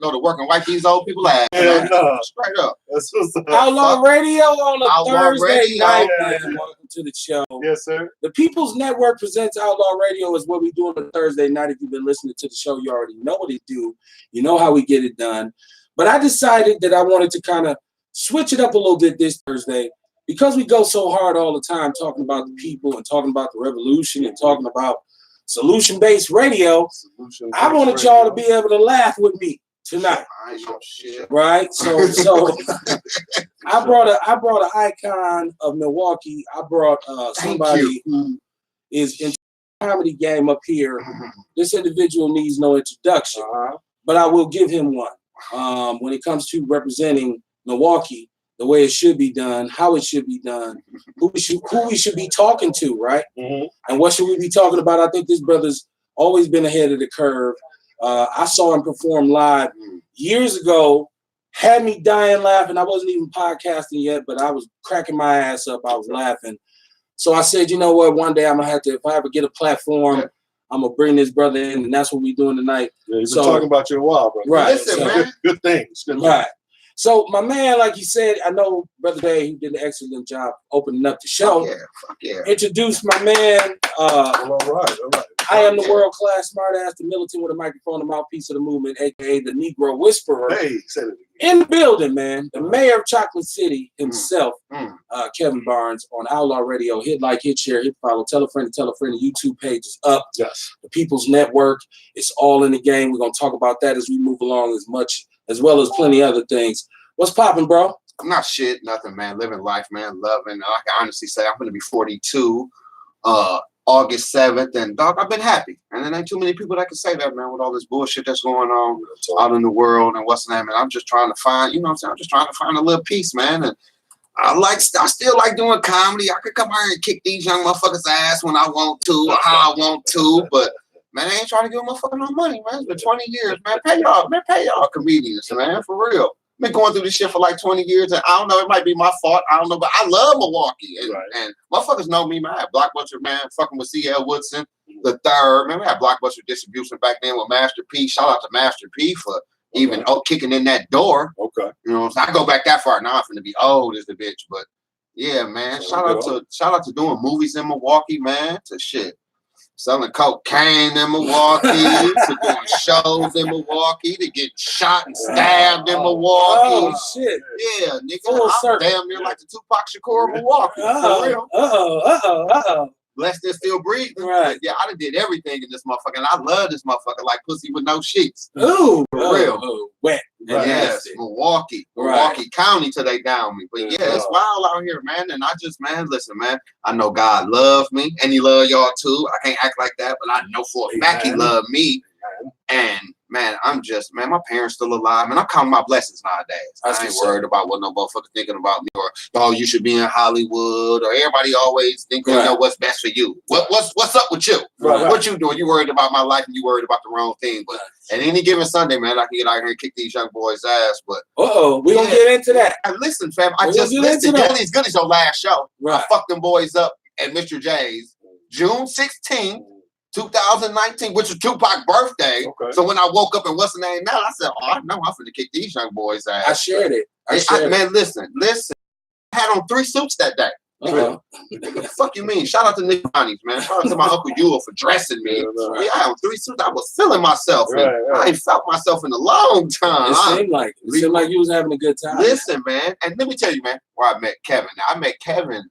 go to work and wipe these old people ass. Yeah, no. Straight up. That's what's up. Outlaw Radio on a Outlaw Thursday Radio. night, Yeah. man. Welcome to the show. Yes, sir. The People's Network presents Outlaw Radio is what we do on a Thursday night. If you've been listening to the show, you already know what it do. You know how we get it done. But I decided that I wanted to kind of switch it up a little bit this Thursday because we go so hard all the time talking about the people and talking about the revolution and talking about solution-based radio. I wanted y'all to be able to laugh with me tonight. I ain't no shit. Right? So I brought an icon of Milwaukee. I brought somebody who is in the comedy game up here. This individual needs no introduction, but I will give him one. When it comes to representing Milwaukee, the way it should be done, how it should be done, who we should be talking to, right? And what should we be talking about? I think this brother's always been ahead of the curve. I saw him perform live years ago, had me dying laughing. I wasn't even podcasting yet, but I was cracking my ass up. I was laughing. So I said, you know what? One day I'm going to have to, if I ever get a platform, I'm going to bring this brother in, and that's what we're doing tonight. Yeah, you've been talking about you a while, bro. Right. Listen, man. Good things. Good right. So my man, like you said, I know Brother Day, he did an excellent job opening up the show. Fuck yeah. Introduce my man. All right. I am the world-class smartass, the militant with a microphone, the mouthpiece of the movement, a.k.a. the Negro Whisperer. Hey, said it again. In the building, man. The mayor of Chocolate City himself, Kevin Barnes, on Outlaw Radio. Hit like, hit share, hit follow. Tell a friend. The YouTube page is up. Yes. The People's Network. It's all in the game. We're going to talk about that as we move along as well as plenty other things. What's popping, bro? I'm not shit, nothing, man. Living life, man. Loving. I can honestly say I'm going to be 42 August 7th. And, dog, I've been happy. And there ain't too many people that can say that, man, with all this bullshit that's going on out in the world and what's name. And I'm just trying to find, you know what I'm saying? I'm just trying to find a little peace, man. And I still like doing comedy. I could come out and kick these young motherfuckers' ass when I want to or how I want to. But, man, I ain't trying to give a motherfucker no money, man. It's been 20 years, man. Pay y'all comedians, man, for real. Been going through this shit for like 20 years, and I don't know, it might be my fault. I don't know, but I love Milwaukee. And motherfuckers know me, man. I had Blockbuster, man, fucking with C.L. Woodson the third. Man, we had Blockbuster distribution back then with Master P. Shout out to Master P for even kicking in that door. Okay. You know what I'm saying? I go back that far now. I'm finna be old as the bitch, but yeah, man. Shout out to doing movies in Milwaukee, man. To shit. Selling cocaine in Milwaukee, to doing shows in Milwaukee, to get shot and stabbed in Milwaukee. Oh, shit. Yeah, nigga. I'm damn near like the Tupac Shakur of Milwaukee. For real. Blessed and still breathing. Right. Yeah, I done did everything in this motherfucker, and I love this motherfucker like pussy with no sheets. Ooh. For real. Wet. Yes, Milwaukee County till they down me. But yeah, it's wild out here, man. And I just, man, listen, man. I know God loves me, and He love y'all too. I can't act like that, but I know for a fact He love me. And man, my parents still alive, man. I'm counting my blessings nowadays. I ain't worried about what no motherfucker thinking about me or, oh, you should be in Hollywood, or everybody always thinking, you know, what's best for you. What's up with you? What you doing? You worried about my life and you worried about the wrong thing. But at any given Sunday, man, I can get out here and kick these young boys' ass. But we gonna get into that. And listen, fam, I just listened. Jelly's Good is your last show. I fucked them boys up at Mr. J's June 16th. 2019, which was Tupac's birthday. Okay. So when I woke up and what's the name now, I said, oh, I know I'm finna kick these young boys' ass. I shared it. Man, listen. I had on 3 suits that day. What the fuck you mean? Shout out to Nick Bonnie's, man. Shout out to my Uncle Ewell for dressing me. I had on 3 suits. I was feeling myself. I ain't felt myself in a long time. It seemed like you was having a good time. Listen, man. And let me tell you, man, where I met Kevin. Now, I met Kevin,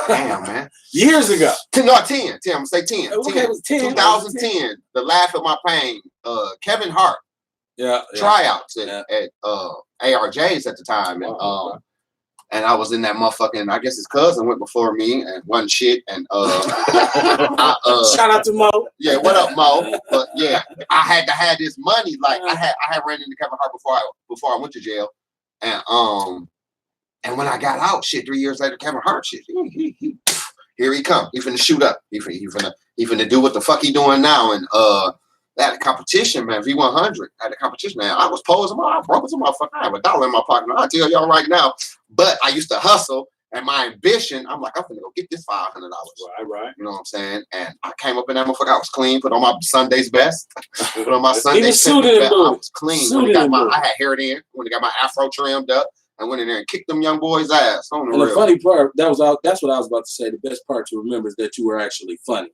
damn, man. Years ago. 10. I'm gonna say 10. Okay, it was 10. 2010. The Laugh at My Pain. Kevin Hart. Tryouts at ARJ's at the time. And I was in that motherfucking, I guess his cousin went before me and wasn't shit. And shout out to Mo. Yeah, what up, Mo? But yeah, I had to have this money. Like I had ran into Kevin Hart before I went to jail. And when I got out, 3 years later, Kevin Hart, here he come. He finna shoot up. He finna do what the fuck he doing now. And they had a competition, man. V100 had a competition, man. I was posing. I broke as a motherfucker. I have $1 in my pocket. I'll tell y'all right now. But I used to hustle, And my ambition, I'm like, I'm gonna go get this $500. Right. You know what I'm saying? And I came up in that motherfucker. I was clean, put on my Sunday's best. Put on my Sunday's best. I was clean. I had hair in. When I got my afro trimmed up, I went in there and kicked them young boys' ass. On the and real. the funny part, that's what I was about to say. The best part to remember is that you were actually funny.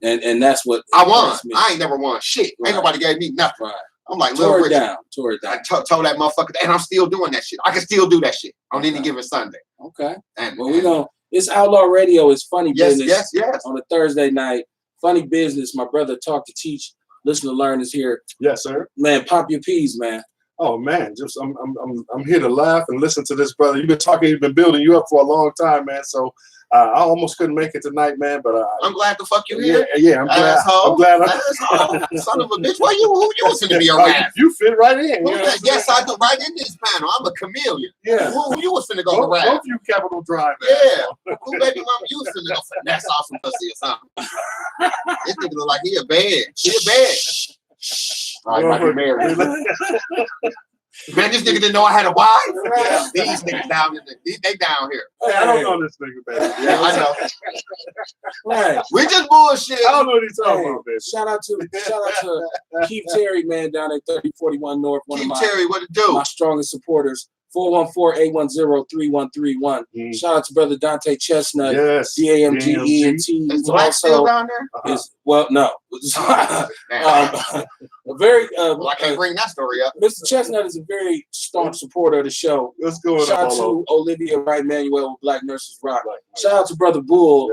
And that's what I won. I ain't never won shit. Right. Ain't nobody gave me nothing. Right. I'm like, tore it down. I told that motherfucker, and I'm still doing that shit. I can still do that shit on any given Sunday. Okay. And we gonna. It's Outlaw Radio. It's funny business. Yes. On a Thursday night, funny business. My brother Talk to Teach, Listen to Learn is here. Yes, sir. Man, pop your peas, man. Oh man, just I'm here to laugh and listen to this brother. You've been talking, he's been building you up for a long time, man. So I almost couldn't make it tonight, man. But I'm glad the fuck you here. Yeah, I'm glad. Asshole. I'm glad. Asshole. Son of a bitch. Who you was finna be around? You fit right in. Yes, I do. Right in this panel. I'm a chameleon. Yeah. Who you was finna go around? Both you Capital Drive. Yeah. Who baby mama you was finna go finesse off some pussy or something? This nigga look like he a bed. He a bed. Oh, he might be married. Man, this nigga didn't know I had a wife. Yeah. These niggas down in they down here. Hey, I don't know this nigga, man. Yeah, I know. Right. We just bullshit. I don't know what he's talking about, baby. Shout out to Keith Terry, man, down at 3041 North. Keith Terry, what it do? My strongest supporters. 414-810-3131. Shout out to brother Dante Chestnut. Yes. DAMGENT. Is Black still down there? No. A very I can't bring that story up. Mr. Chestnut is a very staunch supporter of the show. Let's go. Shout out to Olivia Wright Manuel with Black Nurses Rock. Shout out to brother Bull,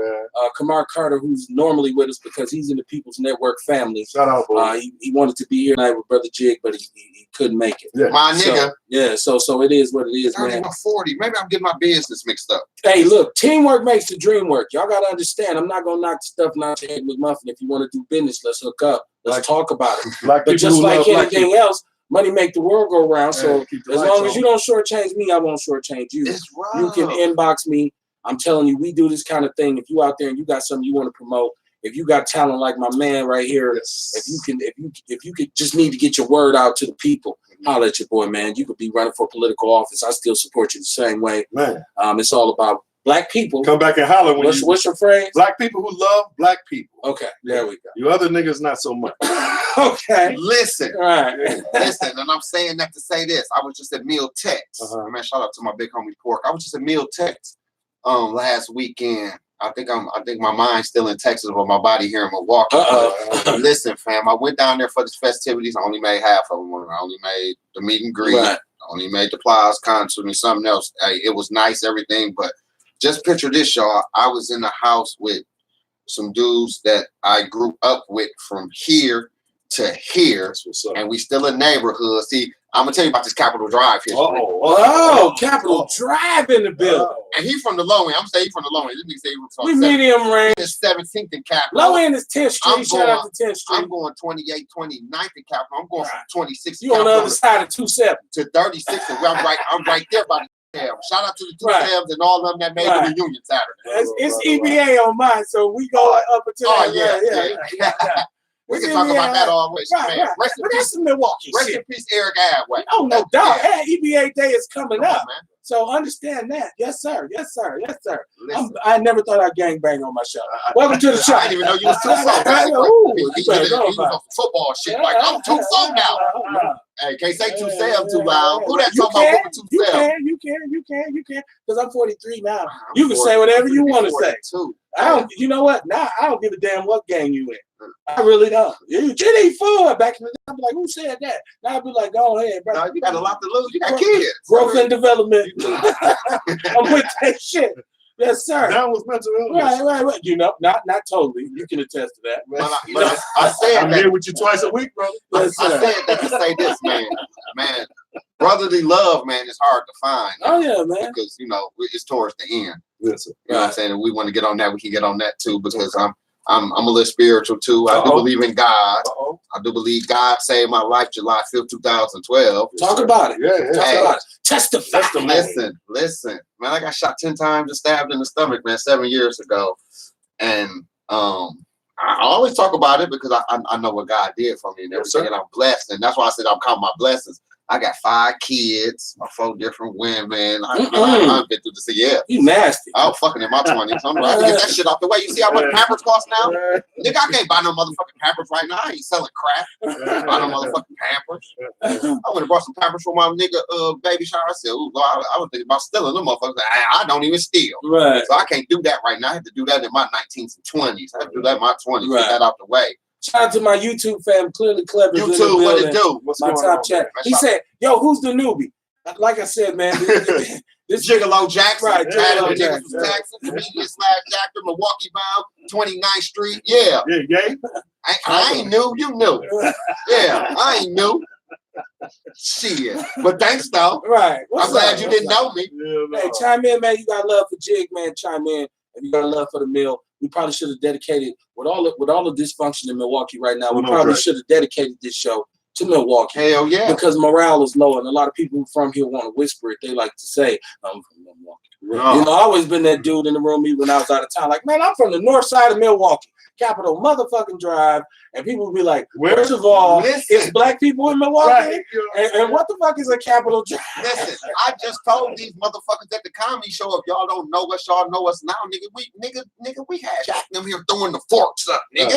Kamar Carter, who's normally with us because he's in the People's Network family. Shout out, Bull. He wanted to be here tonight with brother Jig, but he couldn't make it. Yeah. My nigga. So it is what it is, man. 40. Maybe I'm getting my business mixed up. Hey, look, teamwork makes the dream work. Y'all got to understand, I'm not going to knock the stuff not your head McMuffin. If you want to do business, let's hook up. Let's talk about it. But just like anything else, money make the world go round. So as long as you don't shortchange me, I won't shortchange you. You can inbox me. I'm telling you, we do this kind of thing. If you out there and you got something you want to promote, if you got talent like my man right here, if you could just need to get your word out to the people, holler at your boy, man. You could be running for political office. I still support you the same way. Man. It's all about Black people. Come back and holler when what's your phrase? Black people who love Black people. Okay, there we go. You other niggas not so much. Okay. Listen. All right. Listen, and I'm saying that to say this. I was just at Meal Tex. Man, shout out to my big homie Pork. I was just at Meal Tex last weekend. I think my mind's still in Texas, but my body here in Milwaukee. Listen, fam, I went down there for the festivities. I only made half of them. I only made the meet and greet. Right. I only made the Plaza concert and something else. Hey, it was nice, everything, but just picture this, y'all. I was in the house with some dudes that I grew up with from here to here, and we still a neighborhood. See, I'm gonna tell you about this Capitol Drive history. Capitol Drive in the building. And he from the low end. I'm saying he from the low end. This nigga say he from we medium range. It's 17th and Capitol. Low end is 10th Street. Shout out to 10th Street. I'm going 28, 29th and Capitol. I'm going from 26. You on the other side of 27 to 36. And I'm right there by the tab. Shout out to the 2 tabs and all of them that made it the Union Saturday. It's EBA on mine, so we go up until yeah. We can talk about that all week. Right. Rest in peace, Milwaukee. Rest in peace, Eric Adway. Oh, no doubt. Hey, EBA Day is coming up. Man. So understand that. Yes, sir. Yes, sir. Yes, sir. I never thought I'd gangbang on my show. Welcome to the show. I didn't even know you was too slow. He was on football shit. Like, I'm too slow now. Hey, can't say too Sam too loud. Who that talking about moving too Sam? You can. Because I'm 43 now. You can say whatever you want to say. I don't. You know what? Now I don't give a damn what gang you in. I really don't. You ain't fun. Back in the day, I'd be like, who said that? Now I'd be like, go ahead, bro. No, you got a lot to lose. You got kids. Growth and development. I'm with that shit. Yes, sir. That was mental illness. Right. You know, not totally. You can attest to that. I said I'm here with you twice a week, brother. I said that to say this, man. Brotherly love, man, is hard to find. Oh yeah, man. Because it's towards the end. Listen, you know what I'm saying? If we want to get on that, we can get on that too. Because I'm a little spiritual too. I do believe in God. I do believe God saved my life July 5th, 2012. Talk about it. Yeah. Talk about it. Testify. Listen. Man, I got shot 10 times and stabbed in the stomach, man, 7 years ago. And I always talk about it because I know what God did for me and everything, and I'm blessed. And that's why I said I'm counting my blessings. I got 5 kids, 4 different women. I've been through this. Yeah. You nasty. I was fucking in my 20s. I'm like, I can get that shit off the way. You see how much Pampers cost now? Nigga, I can't buy no motherfucking Pampers right now. I ain't selling crap. Buy no motherfucking Pampers. I went and brought some Pampers for my nigga baby shower. I said, ooh, Lord, I was thinking about stealing them motherfuckers. I don't even steal. Right. So I can't do that right now. I had to do that in my 19s and 20s. I had to do that in my 20s. Get that out the way. Shout out to my YouTube fam, Clearly Clever. YouTube, what it do? What's my top chat. He said, yo, who's the newbie? Like I said, man, this Gigolo Jackson. Right, Gigolo Jackson. Comedian / actor, Milwaukee bound, 29th Street. Yeah. Yeah. I ain't new, you knew. Yeah, I ain't new. Shit. But thanks though. Right. I'm glad you didn't know me. Hey, chime in, man. You got love for Jig, man. Chime in. If you got love for the mill, we probably should have dedicated with all the dysfunction in Milwaukee right now. We probably should have dedicated this show to Milwaukee. Hell yeah. Because morale is low, and a lot of people from here want to whisper it. They like to say, "I'm from Milwaukee." You know, I always been that dude in the room even when I was out of town. Like, man, I'm from the north side of Milwaukee, Capitol motherfucking Drive, and people would be like, first of all, it's black people in Milwaukee, and what the fuck is a Capitol Drive? Listen, I just told these motherfuckers at the comedy show, if y'all don't know us, y'all know us now, nigga. We had Shaq them here throwing the forks up, nigga.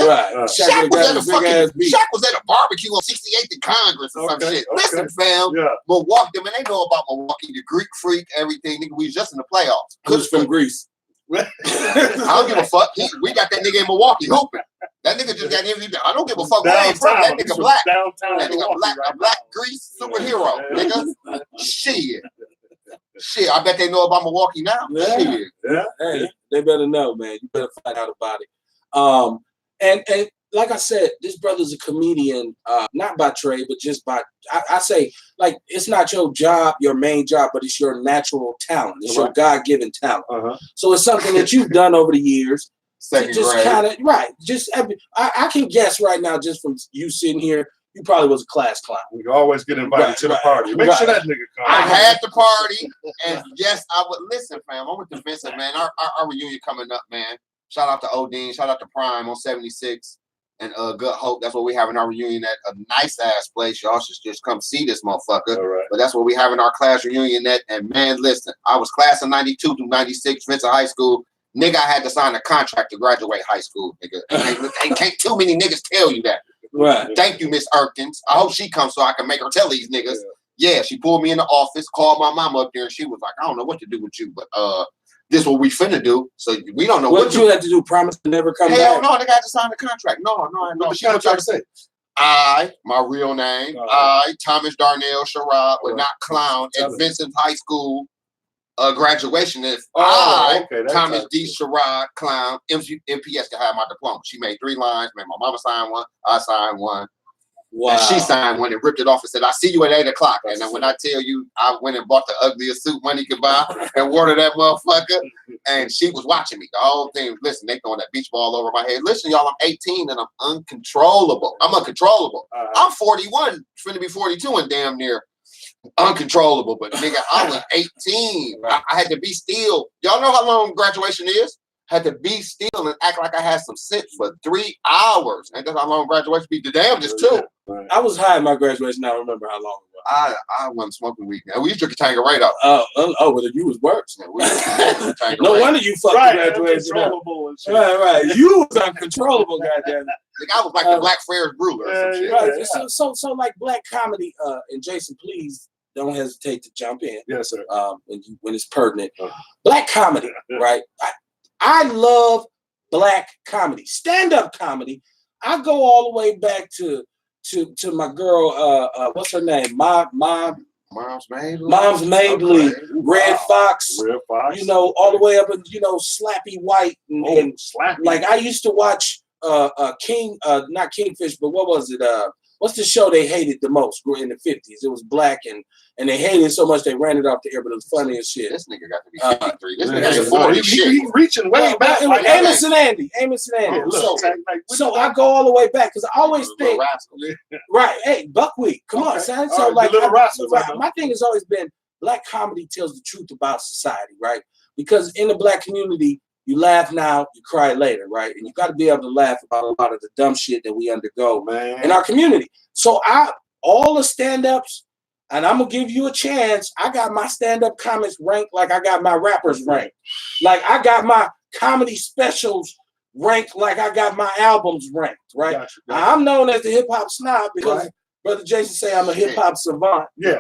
Shaq was at a barbecue on 68th and Congress or some shit. Listen, fam, Milwaukee, man, they know about Milwaukee, the Greek freak, everything. Nigga, we was just in the playoffs. Who's from Greece? I don't give a fuck. We got that nigga in Milwaukee hooping. That nigga just got MVP. I don't give a fuck where he's from. That nigga black. That nigga black. A black Greece superhero, nigga. Shit. I bet they know about Milwaukee now. Shit. Yeah. Hey, they better know, man. You better find out about it. And like I said, this brother's a comedian, not by trade, but just by, I say, like, it's not your job, your main job, but it's your natural talent. It's your God-given talent. So it's something that you've done over the years. Second just grade. Kind of, right. Just, I can guess right now, just from you sitting here, you probably was a class clown. We always get invited to the party. Make sure that nigga comes. I had the party, and yes, I would listen, fam. I'm with the Vincent, man. Our reunion coming up, man. Shout out to Odin. Shout out to Prime on 76. And Good Hope. That's what we have in our reunion at a nice ass place. Y'all should just come see this motherfucker. But that's what we have in our class reunion at. And man, listen, I was class of 92 through 96, Vincent High School. Nigga, I had to sign a contract to graduate high school. Nigga, ain't too many niggas tell you that. Right. Thank you, Miss Erkins. I hope she comes so I can make her tell these niggas. Yeah, she pulled me in the office, called my mama up there, and she was like, I don't know what to do with you, but this is what we finna do. So we don't know what you had to do. Promise to never come back. Hell no, they got to sign the contract. No. She was trying to say. My real name, Thomas Darnell Sherrod, but not clown, at Vincent High School graduation. If Thomas D. Sherrod, clown, MPS can have my diploma. She made 3 lines, made my mama sign one, I signed one. Wow. And she signed one and ripped it off and said, I see you at 8 o'clock. And then when I tell you, I went and bought the ugliest suit money could buy and wore to that motherfucker. And she was watching me. The whole thing, listen, they throwing that beach ball over my head. Listen, y'all, I'm 18 and I'm uncontrollable. I'm uncontrollable. I'm 41, finna be 42 and damn near uncontrollable. But nigga, I was 18. I had to be still. Y'all know how long graduation is? Had to be still and act like I had some sense for 3 hours. And that's how long graduation be. The damn just 2. I was high at my graduation. I don't remember how long it was. I wasn't smoking weed. Now, we used to drink a Tanqueray though. Well, you was worse. No wonder you fucking graduated. Right. You was uncontrollable, goddamn. Like I was like the Black Friars Brewer or some shit. Right. So like black comedy, and Jason, please don't hesitate to jump in. Yes, sir. When it's pertinent. Black comedy, right? I love black comedy, stand-up comedy. I go all the way back to my girl, what's her name? Mom's Mabley, Red Fox. You know, all the way up and Slappy White and Slappy. Like I used to watch not Kingfish, but what was it? What's the show they hated the most in the 50s? It was black and they hated it so much they ran it off the air, but it was funny as shit. This nigga got to be 53. This nigga 40 shit. He reaching way back. It was Amos and Andy. So I go all the way back because I always think, right, hey, Buckwheat, come on, son. So like, my thing has always been black comedy tells the truth about society, right? Because in the black community, you laugh now, you cry later, right? And you got to be able to laugh about a lot of the dumb shit that we undergo in our community. So all the stand-ups, And I'm gonna give you a chance. I got my stand-up comics ranked like I got my rappers ranked. Like I got my comedy specials ranked like I got my albums ranked, right? Gotcha. I'm known as the hip hop snob because Brother Jason say I'm a hip hop savant. Yeah,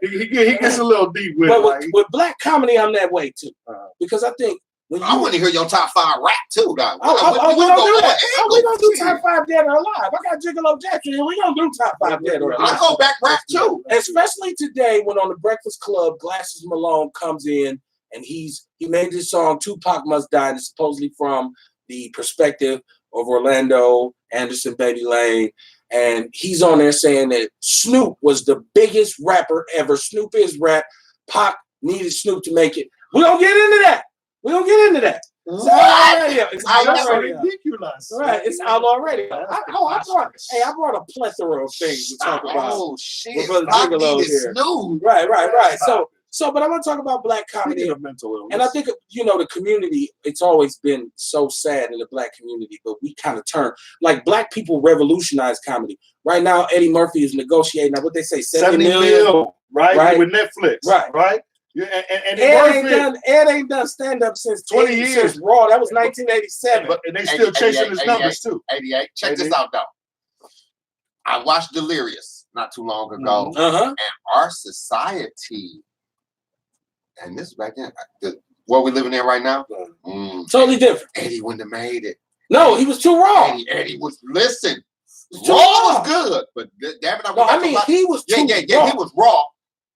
he gets a little deep with but it. with black comedy, I'm that way too. Because I think when I want to hear your top 5 rap too, guys. we gonna do that. We gonna do top 5 dead or alive. I got Gigolo Jackson here. We gonna do top 5 dead or alive. I go back rap too. Especially today when on the Breakfast Club, Glasses Malone comes in and he made this song Tupac Must Die, and it's supposedly from the perspective of Orlando Anderson, Baby Lane. And he's on there saying that Snoop was the biggest rapper ever. Snoop is rap. Pac needed Snoop to make it. We don't get into that. It's Outlaw Radio. Ridiculous. Right, it's Outlaw Radio. I brought a plethora of things to talk about. Oh shit! With Brother Gigolo here. Snoop. Right. So, but I want to talk about black comedy. And I think, the community, it's always been so sad in the black community, but we kind of turn. Like, black people revolutionized comedy. Right now, Eddie Murphy is negotiating, now what they say, 70 million? Right? With Netflix. Right? Yeah, and Ed ain't done stand-up since 20 years. Since Raw. That was 1987. And they still chasing his numbers, too. 88. Check this out, though. I watched Delirious not too long ago. And our society... And this is back then. What we living in right now? Totally different. Eddie wouldn't have made it. No, he was too raw. Eddie was, listen. Raw was good, but damn it, he was too raw. Yeah, he was raw.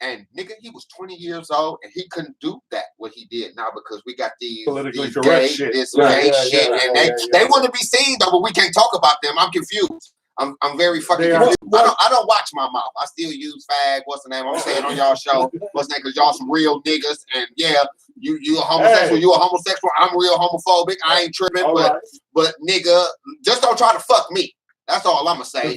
And nigga, he was 20 years old and he couldn't do that what he did now because we got these politically correct shit. This gay shit. And they want to be seen though, but we can't talk about them. I'm confused. I'm very fucking confused. I don't watch my mouth. I still use fag. What's the name? I'm saying on y'all show. What's the name? Because y'all some real niggas. And yeah, you a homosexual. You a homosexual. I'm real homophobic. I ain't tripping. But nigga, just don't try to fuck me. That's all I'm gonna say.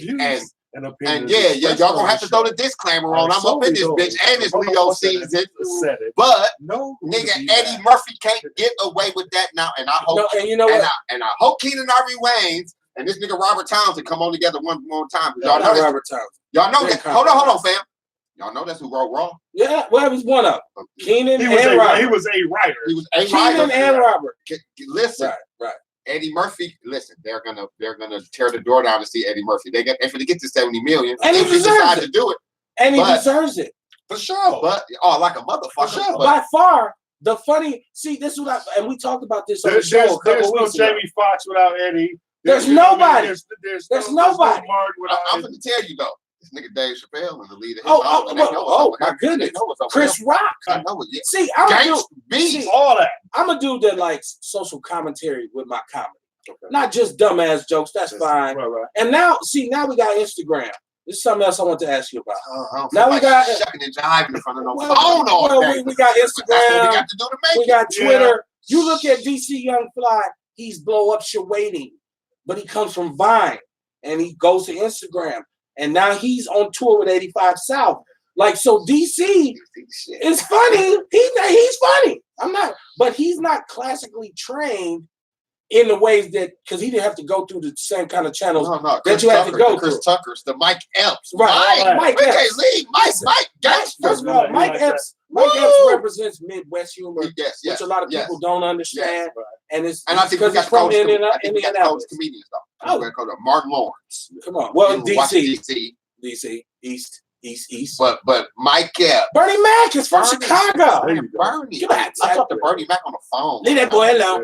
And yeah, y'all gonna have to throw the disclaimer on. I'm up in this bitch, and it's Leo season. But nigga, Eddie Murphy can't get away with that now. And I hope, and I hope Keenan Ivory Wayans and this nigga Robert Townsend come on together one more time. Y'all know this. Robert Townsend. Y'all know that. Hold on, fam. Y'all know that's who wrote Raw. Yeah, well, it was one of them. Keenan and Robert. He was a writer. He was a writer. Keenan and Robert. Listen. Right. Eddie Murphy, listen, they're gonna tear the door down to see Eddie Murphy. If they get to 70 million, and he decided to do it. And he deserves it. For sure. But like a motherfucker. For sure. By far, the funny this is what and we talked about this on the show. There's no Jamie Foxx without Eddie. There's nobody. There's nobody. I'm gonna tell you though. This nigga Dave Chappelle was the leader. My goodness. Chris Rock. I know it. See, all that. I'm a dude that likes social commentary with my comedy. Not just dumbass jokes. That's fine. Right. And now we got Instagram. This is something else I want to ask you about. Now we got shucking and jiving in front of no phone all day. We got Instagram. That's what we got to do to make we got Twitter. Yeah. You look at DC Young Fly. He's blow up shit waiting, but he comes from Vine and he goes to Instagram. And now he's on tour with 85 South. Like, so DC is funny. He's funny. But he's not classically trained in the ways that, because he didn't have to go through the same kind of channels that you have to go through. Chris Tucker's, the Mike Epps. Right. Mike Epps. Mike Gangster. First of all, Mike Epps represents Midwest humor, which a lot of people don't understand. And I think because it's from Indianapolis. Comedians, though. We're going to Martin Lawrence. Come on. Well, DC, East. But Mike Epps. Bernie Mac is from Chicago. Bernie. I talked to Bernie Mac on the phone. Leave that boy alone.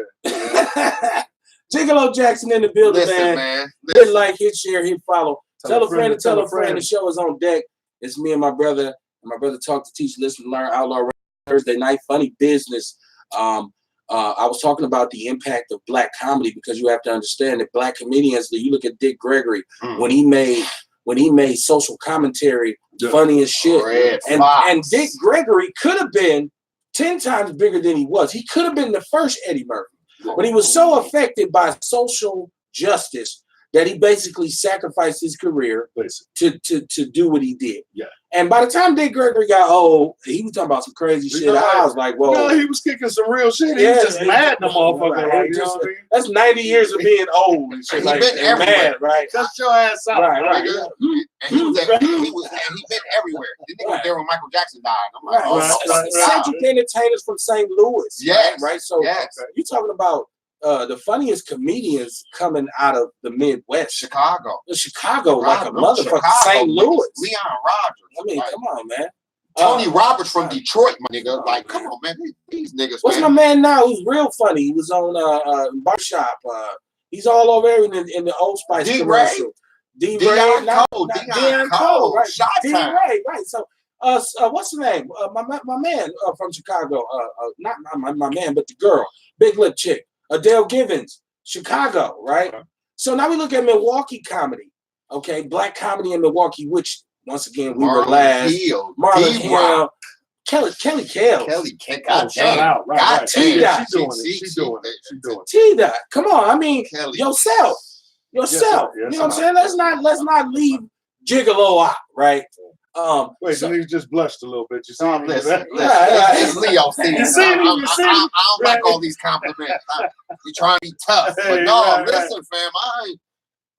Gigolo Jackson in the building, man. Hit like, hit share, hit follow. Tell a friend to tell a friend. The show is on deck. It's me and my brother. And my brother talk to teach, listen, learn, Outlaw Thursday night. Funny business. I was talking about the impact of black comedy because you have to understand that black comedians, you look at Dick Gregory, when he made social commentary funny as shit. And Dick Gregory could have been 10 times bigger than he was. He could have been the first Eddie Murphy. But he was so affected by social justice that he basically sacrificed his career to do what he did. Yeah. And by the time Dick Gregory got old, he was talking about some crazy shit. I was like, whoa. No, he was kicking some real shit. He was just mad at the motherfucker. Right. You know what I mean? That's 90 years of being old and shit. He's been everywhere. Right? Cut your ass out. Right. And he been everywhere. The nigga there when Michael Jackson died. I'm like, Right. oh, Right. Cedric Entertainers from St. Louis. Yes. Right. So you're talking about the funniest comedians coming out of the Midwest. Chicago, like a motherfucker. St. Louis. Leon Rogers. I mean, like, come on, man. Tony Roberts from Detroit, my nigga. Like, come on, man. These niggas. What's my man now? Who's real funny? He was on Barbershop. He's all over in the Old Spice commercial. Deon Cole, right? Shot-Time. Right. So, what's the name? My man from Chicago. Not my man, but the girl, big lip chick, Adele Givens, Chicago, right? So now we look at Milwaukee comedy. Okay, black comedy in Milwaukee, which once again we were last. Marlon Hill, Kelly Kale. Shout out, right? T-Dot. She's doing it. T-Dot. Come on, I mean Kelly. yourself. Yes, You know what I'm saying? Let's not leave Gigolo out, right? Wait, so, he just blushed a little bit. You see? Listen. It's Leo season. I don't like all these compliments. You trying to be tough, but no, listen, fam.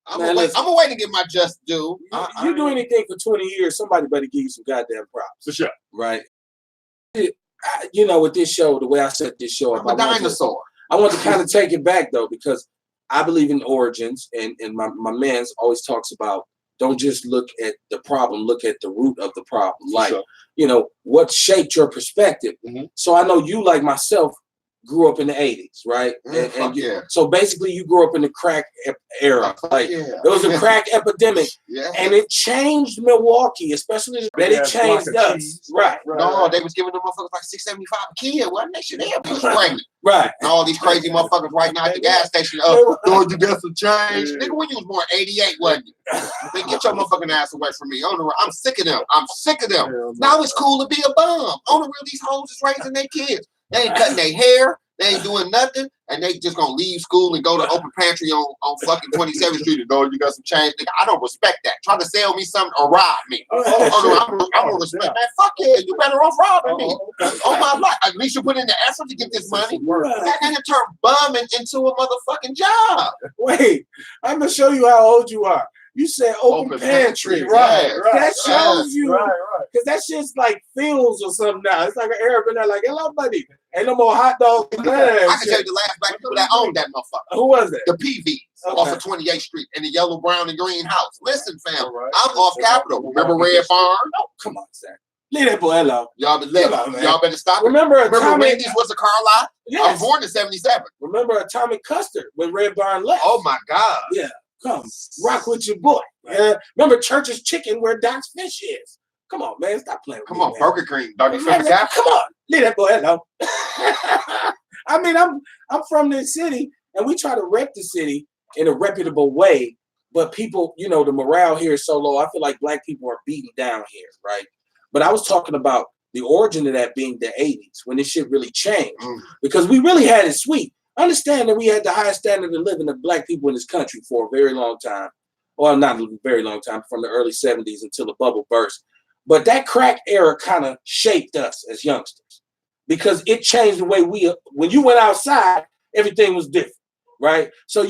I'm gonna wait to get my just due. You do anything for 20 years, somebody better give you some goddamn props. For sure. Right? You know, with this show, the way I set this show up, I'm a dinosaur. I want to kind of take it back, though, because I believe in origins, and my man's always talks about don't just look at the problem, look at the root of the problem. Like, you know, what shaped your perspective. Mm-hmm. So I know you, like myself, grew up in the 80s, right? So basically you grew up in the crack era. Like there was a crack epidemic and it changed Milwaukee, especially that it changed us. Right. No, they was giving them motherfuckers like $6.75 a kid. Wasn't that shit? They was pregnant. Right. And all these crazy motherfuckers right now at the gas station. Lord, you got some change. Nigga, when you was born 88, wasn't you? Then get your motherfucking ass away from me. I'm sick of them. Now it's cool to be a bum. On the real, these hoes is raising their kids. They ain't cutting their hair. They ain't doing nothing. And they just gonna leave school and go to open pantry on fucking 27th Street and go, you got some change. Nigga, I don't respect that. Try to sell me something or rob me. I'm gonna respect that. Fuck yeah, you better off robbing me. On my life. At least you put in the effort to get this money. That nigga turned bumming into a motherfucking job. Wait, I'm gonna show you how old you are. You said open pantry. Right. That shows you. Because that shit's like fields or something now. It's like an Arab in there like, hello, buddy. Ain't no more hot dogs. I can tell you the last black people that owned that motherfucker. Who was it? The PVs off of 28th Street in the yellow, brown, and green house. Listen, fam, I'm off Capitol. Remember Red Barn? Oh, come on, sir. Leave that boy alone. Y'all better stop. Remember Wendy's was a car lot? Yes. I was born in 77. Remember Atomic Custard when Red Barn left? Oh, my God. Yeah. Come, rock with your boy. Remember Church's Chicken where Doc's Fish is? Come on, man. Stop playing with me. Come on, Burger King. Doggy Fish Cap. Come on. Leave that boy alone. I mean, I'm from this city, and we try to rep the city in a reputable way, but people, you know, the morale here is so low. I feel like black people are beaten down here, right? But I was talking about the origin of that being the 80s, when this shit really changed. Because we really had it sweet. Understand that we had the highest standard of living of black people in this country for a very long time. Well, not a very long time, from the early 70s until the bubble burst. But that crack era kind of shaped us as youngsters because it changed the way when you went outside, everything was different, right? So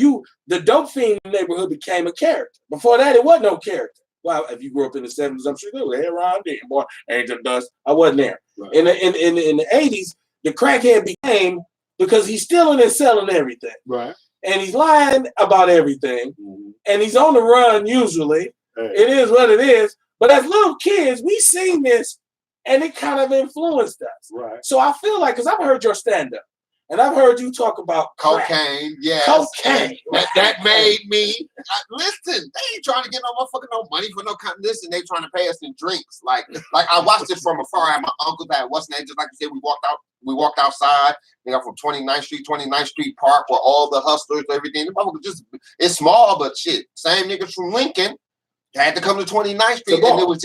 the dope fiend neighborhood became a character. Before that, it wasn't no character. Well, if you grew up in the 70s, I'm sure there was hair around there, boy, Angel Dust. I wasn't there. Right. In the 80s, the crackhead became because he's stealing and selling everything. Right. And he's lying about everything. Mm-hmm. And he's on the run usually. Hey. It is what it is. But as little kids, we seen this and it kind of influenced us. Right. So I feel like, because I've heard your stand-up and I've heard you talk about cocaine. Yes. Cocaine. That made me listen. They ain't trying to get no money for no listen. They trying to pay us in drinks. Like I watched this from afar. I had my uncles had what's name, just like you said, we walked outside. They got from 29th Street Park where all the hustlers, everything. It's small, but shit. Same niggas from Lincoln had to come to 29th Street,